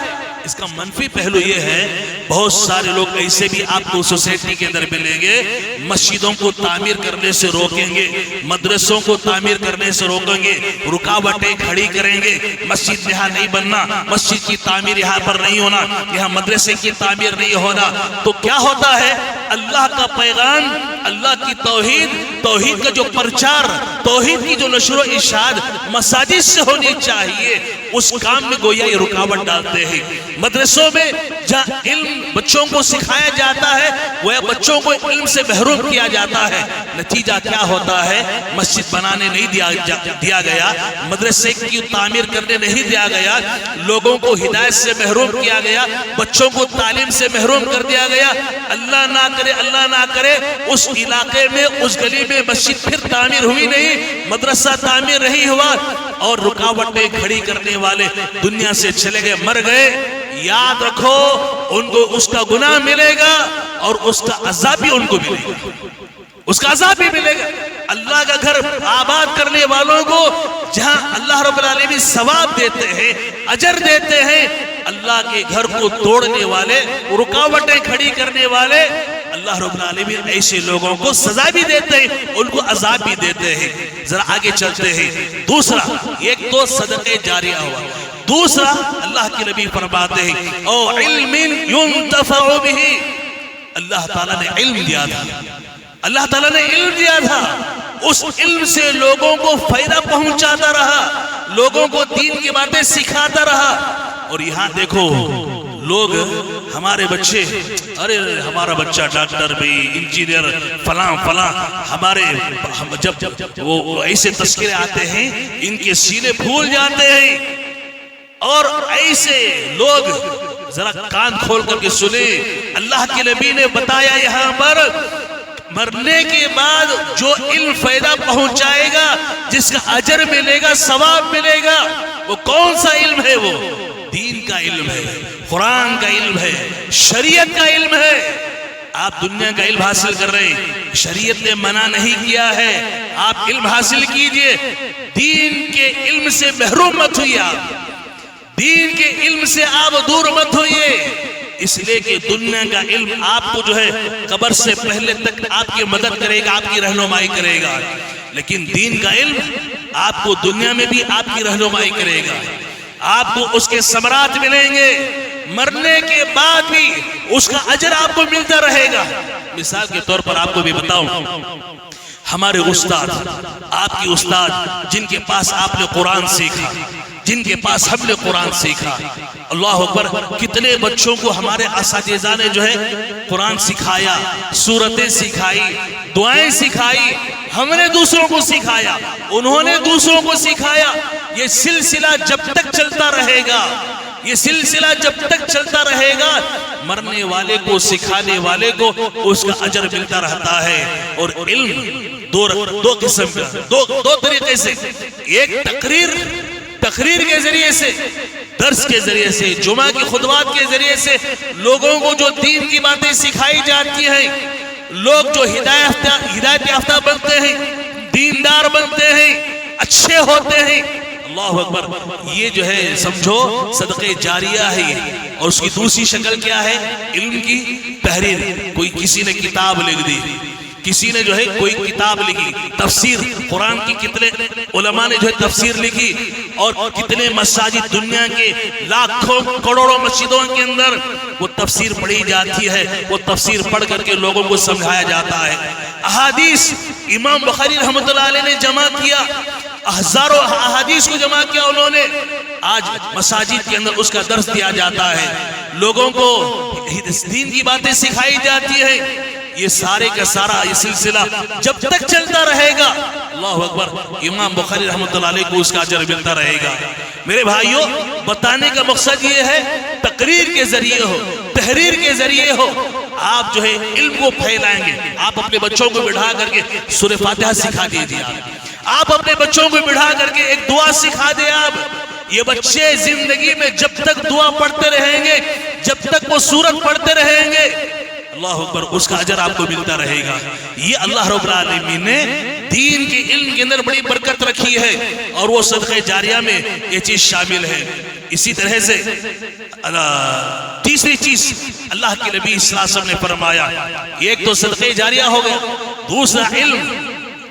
اس کا منفی پہلو یہ ہے بہت سارے لوگ ایسے بھی آپ کو سوسائٹی کے اندر ملیں گے، مسجدوں کو تعمیر کرنے سے روکیں گے، مدرسوں کو تعمیر کرنے سے روکیں گے، رکاوٹیں کھڑی کریں گے، مسجد یہاں نہیں بننا، مسجد کی تعمیر یہاں پر نہیں ہونا، یہاں مدرسے کی تعمیر نہیں ہونا۔ تو کیا ہوتا ہے؟ اللہ کا پیغام، اللہ کی توحید کا جو پرچار، توحید کی جو نشر و ارشاد مساجد سے ہونی چاہیے، اس کام میں گویا یہ رکاوٹ ڈالتے ہیں۔ مدرسوں میں جہاں علم بچوں کو سکھایا جاتا ہے وہ بچوں کو علم سے محروم کیا جاتا ہے۔ نتیجہ کیا ہوتا ہے؟ مسجد بنانے نہیں دیا گیا، مدرسے کی تعمیر کرنے نہیں دیا گیا، لوگوں کو ہدایت سے محروم کیا گیا، بچوں کو تعلیم سے محروم کر دیا گیا۔ اللہ نہ کرے اس علاقے میں، اس گلی میں مسجد پھر تعمیر ہوئی نہیں، مدرسہ تعمیر نہیں ہوا، اور رکاوٹیں کھڑی کرنے والے دنیا سے چلے گئے، مر گئے۔ یاد رکھو ان کو اس کا گناہ ملے گا اور اس کا عذاب بھی ان کو ملے گا، اس کا عذاب بھی ملے گا۔ اللہ کا گھر آباد کرنے والوں کو جہاں اللہ رب العالمین ثواب دیتے ہیں، اجر دیتے ہیں، اللہ کے گھر کو توڑنے والے، رکاوٹیں کھڑی کرنے والے، اللہ رب العالمین ایسے لوگوں کو سزا بھی دیتے ہیں، ان کو عذاب بھی دیتے ہیں۔ ذرا آگے چلتے ہیں۔ دوسرا، ایک تو صدقہ جاریہ ہوا، دوسرا اللہ کے نبی فرماتے ہیں او علم ينتفع به، اللہ تعالیٰ نے علم دیا تھا، اللہ تعالیٰ نے علم دیا تھا، اس علم سے لوگوں کو فائدہ پہنچاتا رہا، لوگوں کو دین کی باتیں سکھاتا رہا۔ اور یہاں دیکھو لوگ، ہمارے بچے، ارے ہمارا بچہ ڈاکٹر بھی، انجینئر، فلاں فلاں، ہمارے جب وہ ایسے تذکرے آتے ہیں ان کے سینے پھول جاتے ہیں۔ اور ایسے لوگ ذرا کان کھول کر کے سنیں، اللہ کے نبی نے بتایا یہاں پر مرنے کے بعد جو علم فائدہ پہنچائے گا، جس کا اجر ملے گا، ثواب ملے گا، وہ کون سا علم ہے؟ وہ دین کا علم ہے، قرآن کا علم ہے، شریعت کا علم ہے۔ آپ دنیا کا علم حاصل کر رہے ہیں، شریعت نے منع نہیں کیا ہے، آپ علم حاصل کیجئے، دین کے علم سے محروم مت ہوئیے، آپ دین کے علم سے آپ دور مت ہوئیے، اس لیے کہ دنیا کا علم آپ کو جو ہے قبر سے پہلے تک آپ کی مدد کرے گا، آپ کی رہنمائی کرے گا، لیکن دین کا علم آپ کو دنیا میں بھی آپ کی رہنمائی کرے گا، آپ کو اس کے ثمرات ملیں گے، مرنے کے بعد بھی اس کا اجر آپ کو ملتا رہے گا۔ مثال کے طور پر آپ کو بھی بتاؤں، ہمارے استاد، آپ کی استاد جن کے پاس آپ نے قرآن سیکھا، جن کے پاس ہم نے قرآن سیکھا، اللہ اکبر، کتنے بچوں کو ہمارے اساتذہ نے جو ہے قرآن سکھایا، سورتیں سکھائی، دعائیں سکھائی، ہم نے دوسروں کو سکھایا، انہوں نے دوسروں کو سکھایا۔ یہ سلسلہ جب تک چلتا رہے گا، یہ سلسلہ جب تک چلتا رہے گا، مرنے والے کو، سکھانے والے کو اس کا اجر ملتا رہتا ہے۔ اور علم دو قسم کا، دو طریقے سے، ایک تقریر کے ذریعے سے، درس کے ذریعے سے، جمعہ کی خطبات کے ذریعے سے لوگوں کو جو دین کی باتیں سکھائی جاتی ہیں، لوگ جو ہدایت یافتہ بنتے ہیں، دیندار بنتے ہیں، اچھے ہوتے ہیں، اللہ اکبر، یہ جو ہے سمجھو صدقہ جاریہ ہے۔ اور اس کی دوسری شکل کیا ہے؟ علم کی تحریر، کوئی کسی نے کتاب لکھ دی، کسی نے جو ہے کوئی کتاب لکھی، تفسیر قرآن کی، کتنے علماء نے جو ہے تفسیر لکھی، اور کتنے مساجد دنیا کے لاکھوں کروڑوں مسجدوں کے اندر وہ تفسیر پڑھی جاتی ہے، وہ تفسیر پڑھ کر کے لوگوں کو سمجھایا جاتا ہے۔ احادیث امام بخاری رحمۃ اللہ علیہ نے جمع کیا، ہزاروں احادیث کو جمع کیا انہوں نے، آج مساجد کے اندر اس کا درس دیا جاتا ہے، لوگوں کو دین کی باتیں سکھائی جاتی ہیں۔ یہ سارے کا سارا یہ سلسلہ جب تک چلتا رہے گا، اللہ اکبر، امام بخاری رحمۃ اللہ علیہ کو اس کا اجر ملتا رہے گا۔ میرے بھائیوں، بتانے کا مقصد یہ ہے، تقریر کے ذریعے ہو، تحریر کے ذریعے ہو، آپ جو ہے علم کو پھیلائیں گے۔ آپ اپنے بچوں کو بٹھا کر کے سورہ فاتحہ سکھا دیجیے، آپ اپنے بچوں کو بٹھا کر کے ایک دعا سکھا دیں۔ آپ یہ بچے زندگی میں جب تک دعا پڑھتے رہیں گے، جب تک وہ سورت پڑھتے رہیں گے، اللہ اکبر، اس کا اجر آپ کو ملتا رہے گا۔ یہ اللہ رب العالمین نے دین کے علم کے اندر بڑی برکت رکھی ہے اور وہ صدقہ جاریہ میں یہ چیز شامل ہے۔ اسی طرح سے تیسری چیز اللہ کے نبی صلی اللہ علیہ وسلم نے فرمایا، ایک تو صدقہ جاریہ ہو گیا، دوسرا علم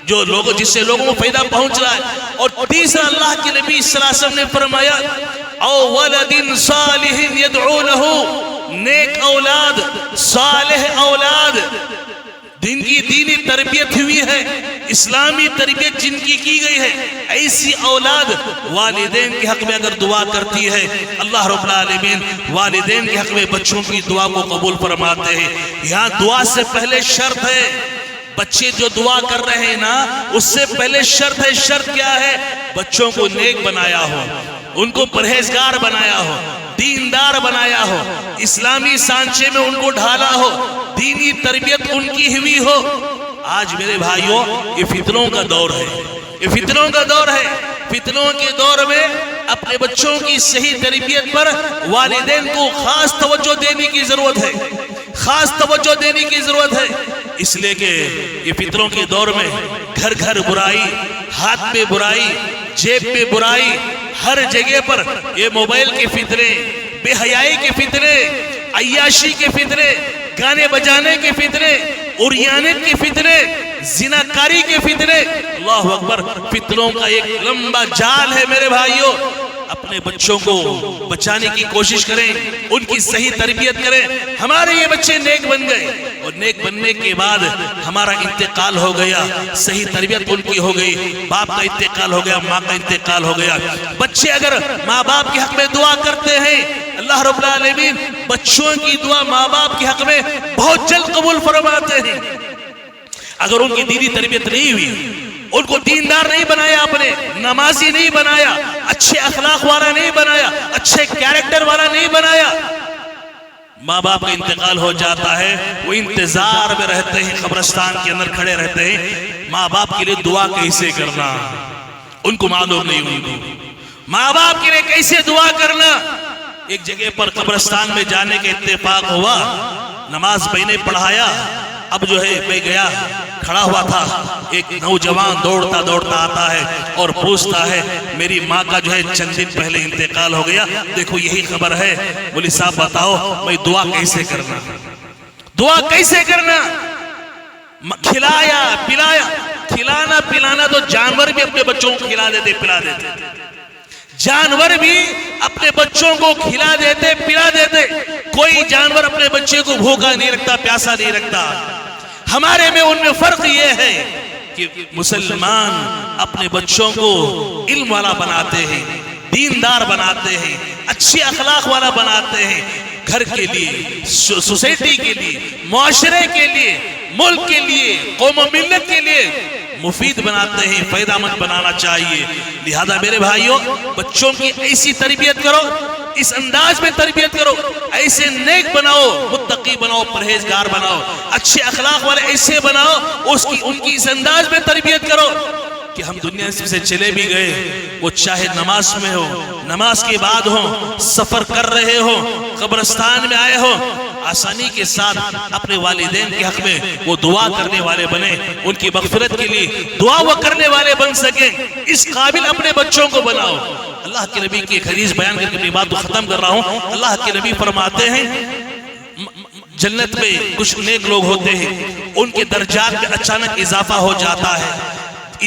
جو لوگوں جس سے لوگوں کو فائدہ پہنچ رہا ہے، اور تیسرا اللہ کے نبی صلی اللہ علیہ وسلم نے فرمایا او ولد صالح یدعو له، نیک اولاد، صالح اولاد، دین کی دینی تربیت ہوئی ہے، اسلامی تربیت جن کی گئی ہے، ایسی اولاد والدین کے حق میں اگر دعا کرتی ہے، اللہ رب العالمین والدین کے حق میں بچوں کی دعا کو قبول فرماتے ہیں۔ یہاں دعا سے پہلے شرط ہے، بچے جو دعا کر رہے ہیں نا، اس سے پہلے شرط ہے۔ شرط کیا ہے؟ بچوں کو نیک بنایا ہو، ان کو پرہیزگار بنایا ہو، دیندار بنایا ہو، اسلامی سانچے میں ان کو ڈھالا ہو، دینی تربیت ان کی ہوئی ہو۔ آج میرے بھائیوں یہ فتنوں کا دور ہے، یہ فتنوں کا دور ہے۔ فتنوں کے دور میں اپنے بچوں کی صحیح تربیت پر والدین کو خاص توجہ دینے کی ضرورت ہے، خاص توجہ دینے کی ضرورت ہے، اس لیے کہ یہ فتنوں کے دور میں گھر گھر برائی، ہاتھ پہ برائی، جیب پہ برائی، ہر جگہ پر یہ موبائل کے فتنے، بے حیائی کے فتنے، عیاشی کے فتنے، گانے بجانے کے فتنے، اوریانت کے فتنے، زناکاری کے فتنے، اللہ اکبر، فتنوں کا ایک لمبا جال ہے میرے بھائیوں۔ اپنے بچوں کو بچانے کی کوشش کریں، ان کی صحیح تربیت کریں۔ ہمارے یہ بچے نیک بن گئے اور نیک بننے کے بعد ہمارا انتقال ہو گیا، صحیح تربیت ان کی ہو گئی، باپ کا انتقال ہو گیا، ماں کا انتقال ہو گیا۔ بچے اگر ماں باپ کے حق میں دعا کرتے ہیں، اللہ رب العالمین بچوں کی دعا ماں باپ کے حق میں بہت جلد قبول فرماتے ہیں۔ اگر ان کی دینی تربیت نہیں ہوئی، ان کو دیندار نہیں بنایا، آپ نے نمازی نہیں بنایا، اچھے اخلاق والا نہیں بنایا، اچھے کیریکٹر والا نہیں بنایا، ماں باپ کا انتقال ہو جاتا ہے، وہ انتظار میں رہتے ہیں، قبرستان کے اندر کھڑے رہتے ہیں۔ ماں باپ کے لیے دعا کیسے کرنا ان کو معلوم نہیں ہوئی، ماں باپ کے لیے کیسے دعا کرنا۔ ایک جگہ پر قبرستان میں جانے کے اتفاق ہوا، نماز پڑھنے پڑھایا، اب جو ہے میں گیا، کھڑا ہوا تھا، ایک نوجوان دوڑتا دوڑتا آتا ہے اور پوچھتا ہے میری ماں کا جو ہے چند دن پہلے انتقال ہو گیا، دیکھو یہی خبر ہے، مولوی صاحب بتاؤ میں دعا کیسے کرنا، دعا کیسے کرنا۔ کھلایا پلایا، کھلانا پلانا تو جانور بھی اپنے بچوں کو کھلا دیتے پلا دیتے، جانور بھی اپنے بچوں کو کھلا دیتے پلا دیتے، کوئی جانور اپنے بچے کو بھوکا نہیں رکھتا، پیاسا نہیں رکھتا۔ ہمارے میں ان میں فرق یہ ہے کہ مسلمان اپنے بچوں کو علم والا بناتے ہیں، دیندار بناتے ہیں، اچھے اخلاق والا بناتے ہیں، گھر کے لیے، سوسائٹی کے لیے، معاشرے کے لیے، ملک کے لیے، قوم و ملت کے لیے مفید بناتے ہیں، فائدہ مند بنانا چاہیے۔ لہذا میرے بھائیوں بچوں کی ایسی تربیت کرو، اس انداز میں تربیت کرو، ایسے نیک بناؤ، متقی بناؤ، پرہیزگار بناؤ، اچھے اخلاق والے ایسے بناؤ، ان کی اس انداز میں تربیت کرو کہ ہم دنیا سے چلے بھی گئے، وہ چاہے نماز میں ہو، نماز کے بعد ہو، سفر کر رہے ہو، قبرستان میں آئے ہو، آسانی کے ساتھ اپنے والدین کے حق میں وہ دعا کرنے والے بنے، ان کی مغفرت کے لیے دعا وہ کرنے والے بن سکیں، اس قابل اپنے بچوں کو بناؤ۔ اللہ کے نبی کی ایک حدیث بیان کر کے اپنی بات کو ختم کر رہا ہوں۔ اللہ کے نبی فرماتے ہیں جنت میں کچھ نیک لوگ ہوتے ہیں، ان کے درجات میں اچانک اضافہ ہو جاتا ہے،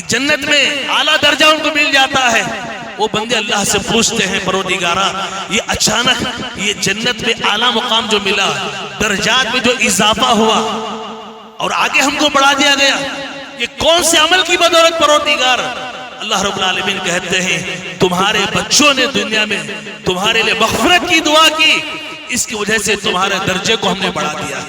جنت میں اعلیٰ درجہ ان کو مل جاتا ہے۔ وہ بندے اللہ سے پوچھتے ہیں پروردگارا یہ اچانک یہ جنت میں اعلیٰ مقام جو ملا، درجات میں جو اضافہ ہوا اور آگے ہم کو بڑھا دیا گیا، یہ کون سے عمل کی بدولت پروردگار؟ اللہ رب العالمین کہتے ہیں تمہارے بچوں نے دنیا میں تمہارے لئے مغفرت کی دعا کی، اس کی وجہ سے تمہارے درجے کو ہم نے بڑھا دیا۔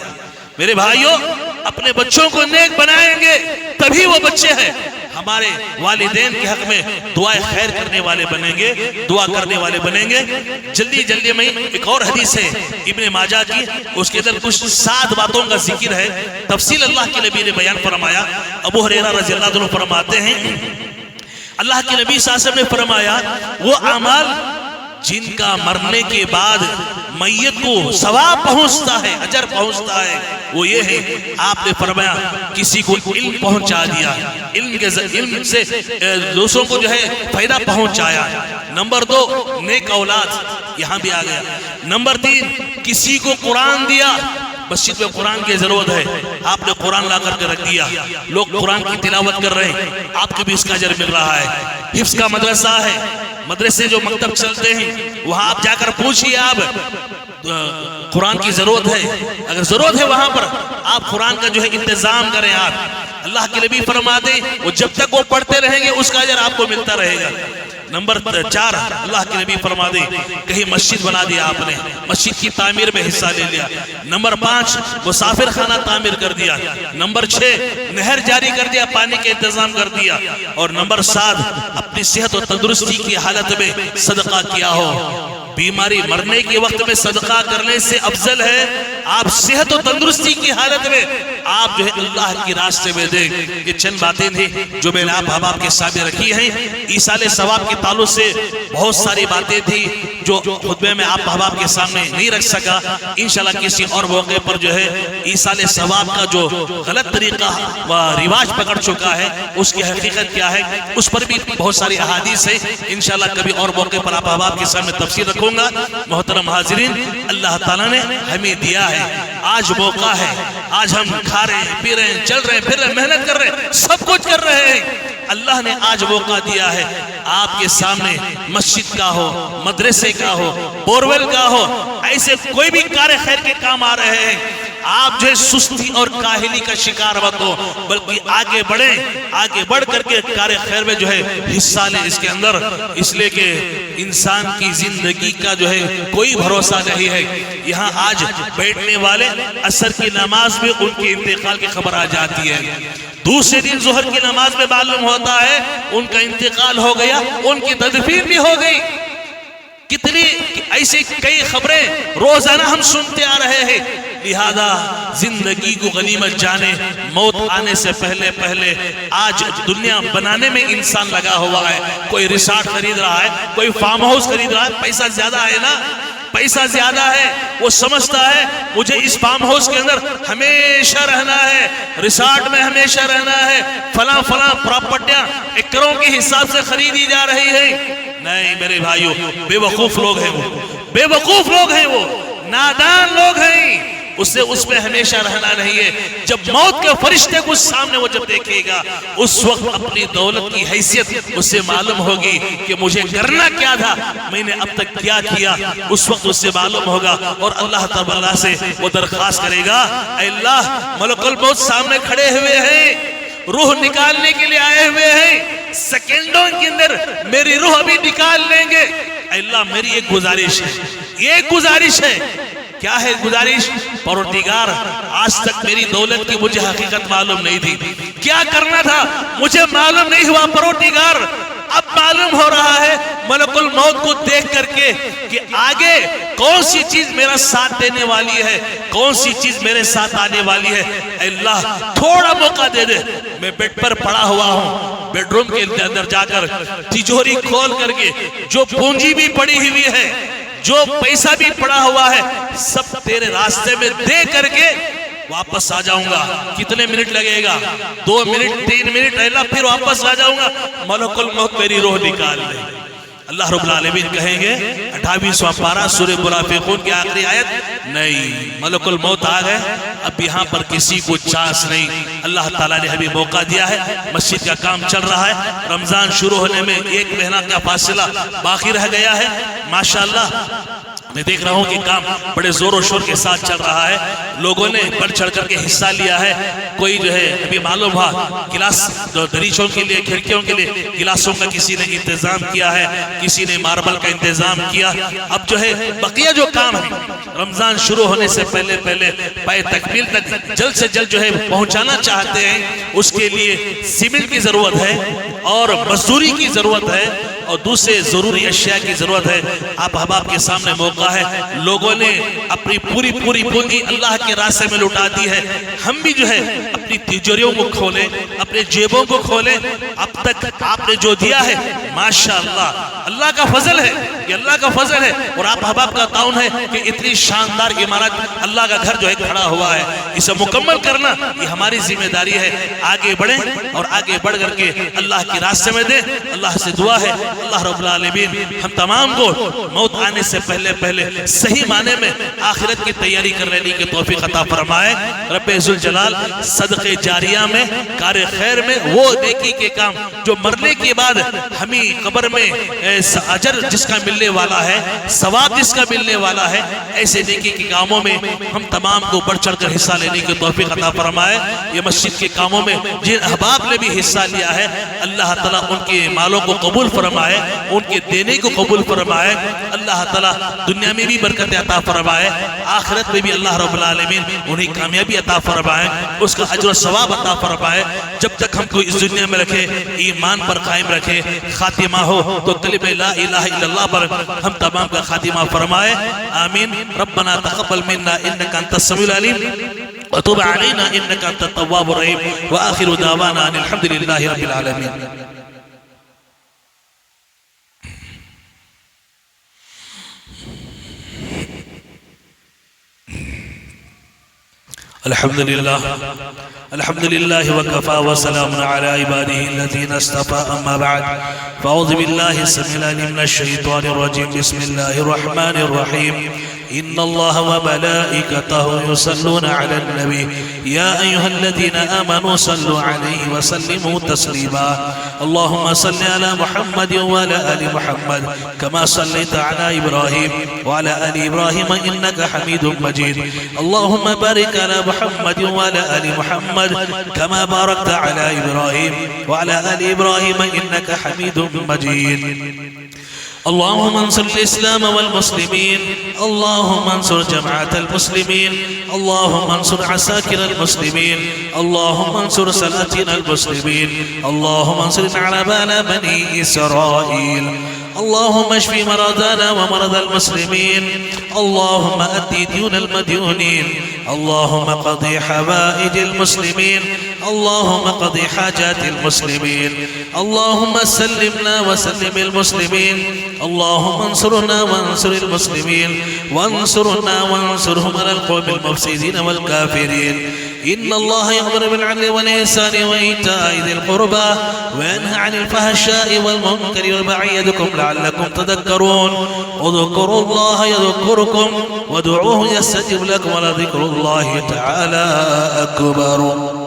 میرے بھائیوں اپنے بچوں کو نیک بنائیں گے تبھی وہ بچے ہیں ہمارے والدین کے حق میں دعائیں خیر کرنے والے بنیں گے، دعا کرنے والے بنیں گے۔ جلدی جلدی میں ایک اور حدیث ہے ابن ماجہ کی، اس کے اندر کچھ 7 باتوں کا ذکر ہے، تفصیل اللہ کے نبی نے بیان فرمایا۔ ابو ہریرہ رضی اللہ عنہ فرماتے ہیں اللہ کے نبی صلی اللہ علیہ وسلم نے فرمایا وہ اعمال جن کا مرنے کے بعد میت کو ثواب پہنچتا ہے، اجر پہنچتا ہے، وہ یہ ہے آپ نے فرمایا کسی کو علم پہنچا دیا، علم سے دوسروں کو جو ہے فائدہ پہنچایا۔ نمبر 2 نیک اولاد، یہاں بھی آ گیا۔ نمبر 3 کسی کو قرآن دیا، مسجد میں قرآن کی ضرورت ہے، آپ نے قرآن لا کر کے رکھ دیا، لوگ قرآن کی تلاوت کر رہے ہیں، آپ کو بھی اس کا اجر مل رہا ہے۔ حفظ کا مدرسہ ہے، مدرسے جو مکتب چلتے ہیں وہاں آپ جا کر پوچھئے، آپ قرآن کی ضرورت ہے، اگر ضرورت ہے وہاں پر آپ قرآن کا جو ہے انتظام کریں۔ آپ اللہ کے نبی فرماتے وہ جب تک وہ پڑھتے رہیں گے اس کا اجر آپ کو ملتا رہے گا۔ نمبر 4 اللہ کے نبی فرماتے کہیں مسجد بنا دیا، آپ نے مسجد کی تعمیر میں حصہ لے لیا۔ نمبر 5 مسافر خانہ تعمیر کر دیا۔ نمبر 6 نہر جاری کر دیا، پانی کے انتظام کر دیا۔ اور نمبر 7 اپنی صحت و تندرستی کی حالت میں صدقہ کیا ہو۔ بیماری مرنے کے وقت میں صدقہ کرنے سے افضل ہے آپ صحت و تندرستی کی حالت میں آپ جو ہے اللہ کی راستے میں دیں۔ یہ چند باتیں تھیں جو میں نے آپ احباب کے سامنے رکھی ہیں۔ ایصال ثواب کے تعلق سے بہت ساری باتیں تھیں جو خطبے میں آپ احباب کے سامنے نہیں رکھ سکا۔ انشاءاللہ کسی اور موقع پر جو ہے ایصال ثواب کا جو غلط طریقہ و رواج پکڑ چکا ہے اس کی حقیقت کیا ہے اس پر بھی بہت ساری احادیث ہیں۔ انشاءاللہ کبھی اور موقع پر آپ احباب کے سامنے تفصیل رکھوں گا۔ محترم حاضرین، اللہ تعالیٰ نے ہمیں دیا ہے، آج موقع ہے، آج ہم کھا رہے ہیں، پی رہے ہیں، چل رہے ہیں، پھر رہے ہیں، محنت کر رہے ہیں، سب کچھ کر رہے ہیں۔ اللہ نے آج موقع دیا ہے آپ کے سامنے، مسجد کا ہو، مدرسے کا ہو، بورویل کا ہو، ایسے کوئی بھی کار خیر کے کام آ رہے ہیں۔ آپ جو ہے سستی اور کاہلی کا شکار مت ہو، بلکہ آگے بڑھیں، آگے بڑھ کر کے کار خیر میں جو ہے حصہ لیں اس کے اندر، اس لیے کہ انسان کی زندگی کا جو ہے کوئی بھروسہ نہیں ہے۔ یہاں آج بیٹھنے والے عصر کی نماز میں ان کے انتقال کی خبر آ جاتی ہے، دوسرے دن ظہر کی نماز میں معلوم ہوتا ہے ان کا انتقال ہو گیا، ان کی تدفین بھی ہو گئی۔ کتنی ایسی کئی خبریں روزانہ ہم سنتے آ رہے ہیں۔ لہذا زندگی کو غنیمت جانے، موت آنے سے پہلے پہلے آج دنیا بنانے میں انسان لگا ہوا ہے۔ کوئی ریسارٹ خرید رہا ہے، کوئی فارم ہاؤس خرید رہا ہے، پیسہ زیادہ ہے نا، پیسہ زیادہ ہے، وہ سمجھتا ہے مجھے اس فارم ہاؤس کے اندر ہمیشہ رہنا ہے، ریسارٹ میں ہمیشہ رہنا ہے، فلاں فلاں پراپرٹیاں ایکڑوں کے حساب سے خریدی جا رہی ہیں۔ نہیں میرے بھائیوں، بے وقوف لوگ ہیں وہ، بے وقوف لوگ ہیں وہ، نادان لوگ ہیں۔ اسے اس میں ہمیشہ رہنا نہیں ہے۔ جب موت کے فرشتے کو سامنے وہ جب دیکھے گا اس وقت اپنی دولت کی حیثیت اسے معلوم ہوگی کہ مجھے کرنا کیا تھا، میں نے اب تک کیا کیا، اس وقت اسے معلوم ہوگا۔ اور اللہ تعالیٰ سے وہ درخواست کرے گا، اے اللہ ملک الموت سامنے کھڑے ہوئے ہیں، روح نکالنے کے لیے آئے ہوئے ہیں، سیکنڈوں کے اندر میری روح ابھی نکال لیں گے۔ اے اللہ میری ایک گزارش ہے، یہ ایک گزارش ہے۔ کیا ہے گزارش؟ پروردگار آج تک میری دولت کی مجھے حقیقت معلوم نہیں تھی، کیا کرنا تھا مجھے معلوم نہیں ہوا، پروردگار اب معلوم ہو رہا ہے ملک الموت کو دیکھ کر کے کہ آگے کون سی چیز میرا ساتھ دینے والی ہے، کون سی چیز میرے ساتھ آنے والی ہے۔ اے اللہ تھوڑا موقع دے دے، میں بیڈ پر پڑا ہوا ہوں، بیڈ روم کے اندر جا کر تجوری کھول کر کے جو پونجی بھی پڑی ہوئی ہے، جو پیسہ بھی پڑا ہوا ہے، سب تیرے راستے میں دے کر کے واپس آ جاؤں گا۔ کتنے منٹ لگے گا؟ 2 منٹ 3 منٹ، اللہ پھر واپس آ جاؤں گا، ملک الموت میری روح نکال لے۔ اللہ رب العالمین کہیں گے 28واں پارہ سورہ منافقون کی آخری آیت، نہیں ملک الموت آ گئے، اب یہاں پر کسی کو چانس نہیں۔ اللہ تعالیٰ نے ہمیں موقع دیا ہے، مسجد کا کام چل رہا ہے، رمضان شروع ہونے میں 1 مہینہ کا فاصلہ باقی رہ گیا ہے۔ ماشاءاللہ میں دیکھ رہا ہوں کہ کام بڑے زور و شور کے ساتھ چل رہا ہے، لوگوں نے بڑھ چڑھ کر کے حصہ لیا ہے۔ کوئی جو ہے ابھی معلوم ہوا گلاس دریچوں کے لیے، کھڑکیوں کے لیے گلاسوں کا کسی نے انتظام کیا ہے، کسی نے ماربل کا انتظام کیا۔ اب جو ہے بقیہ جو کام ہے رمضان شروع ہونے سے پہلے پہلے پائے تکمیل تک جلد سے جلد جو ہے پہنچانا چاہتے ہیں، اس کے لیے سیمنٹ کی ضرورت ہے اور مزدوری کی ضرورت ہے اور دوسرے ضروری اشیاء کی ضرورت ہے. آپ احباب کے سامنے موقع ہے, لوگوں نے اپنی پوری پونجی اللہ کے راستے میں لٹا دی ہے. ہم بھی جو ہے اپنی تجوریوں کو کھولیں, اپنے جیبوں کو کھولیں. اب تک آپ نے جو دیا ہے ماشاءاللہ اللہ کا فضل ہے, یہ اللہ کا فضل ہے. اور آپ احباب کا تعاون ہے کہ اتنی شاندار عمارت, اللہ کا گھر جو ہے کھڑا ہوا ہے, اسے مکمل کرنا یہ ہماری ذمہ داری ہے. آگے بڑھیں اور آگے بڑھ کر کے اللہ کے راستے میں دیں. اللہ سے دعا ہے اللہ رب العالمین ہم تمام کو موت آنے سے پہلے صحیح معنی میں آخرت کی تیاری کر لینے کی توفیق عطا فرمائے. رب ذوالجلال صدقے جاریہ میں, کار خیر میں, وہ نیکی کے کام جو مرنے کے بعد ہمیں قبر میں اجر جس کا ملنے والا ہے, ثواب جس کا ملنے والا ہے, ایسے نیکی کے کاموں میں ہم تمام کو بڑھ چڑھ کر حصہ لینے کی توفیق عطا فرمائے. یہ مسجد کے کاموں میں جن احباب نے بھی حصہ لیا ہے اللہ تعالیٰ ان کے مالوں کو قبول فرمائے, ان کے دینے کو قبول فرمائے. اللہ تعالیٰ دنیا میں بھی برکت عطا فرمائے, آخرت میں بھی اللہ رب العالمین انہیں کامیابی عطا فرمائے, اس کا اجر و ثواب عطا فرمائے. جب تک ہم کو اس دنیا میں رکھے ایمان پر قائم رکھے, خاتمہ ہو تو کلمہ لا الہ الا اللہ پر ہم تمام کا خاتمہ فرمائے. آمین. ربنا تقبل منا انك انت السميع العليم وتب علينا انك انت التواب الرحيم واخر دعوانا ان الحمد لله رب العالمين. الحمد لله وكفى وسلام على عباده الذين اصطفى. أما بعد فأعوذ بالله السميع العليم من الشيطان الرجيم. بسم الله الرحمن الرحيم. إن الله وملائكته يصلون على النبي يا أيها الذين آمنوا صلوا عليه وسلموا تسليما. اللهم صل على محمد وعلى آل محمد كما صليت على إبراهيم وعلى آل إبراهيم إنك حميد مجيد. اللهم بارك على محمد وعلى آل محمد كما باركت على إبراهيم وعلى آل إبراهيم إنك حميد مجيد. اللهم انصر الإسلام والمسلمين, اللهم انصر جماعة المسلمين, اللهم انصر عساكر المسلمين, اللهم انصر سلاطين المسلمين, اللهم انصر علماء بني إسرائيل. اللهم اشف مرضانا ومرضى المسلمين, اللهم أدي ديون المديونين, اللهم قضي حوائج المسلمين, اللهم قضي حاجات المسلمين, اللهم سلمنا وسلم المسلمين, اللهم انصرنا وانصر المسلمين, وانصرنا وانصرهم على القوم المفسدين والكافرين. إن الله يأمر بالعدل والإحسان وإيتاء ذي القربى وينهى عن الفحشاء والمنكر والبغي يعظكم لعلكم تذكرون. اذكروا الله يذكركم وادعوه يستجب لكم ولذكر الله تعالى أكبر.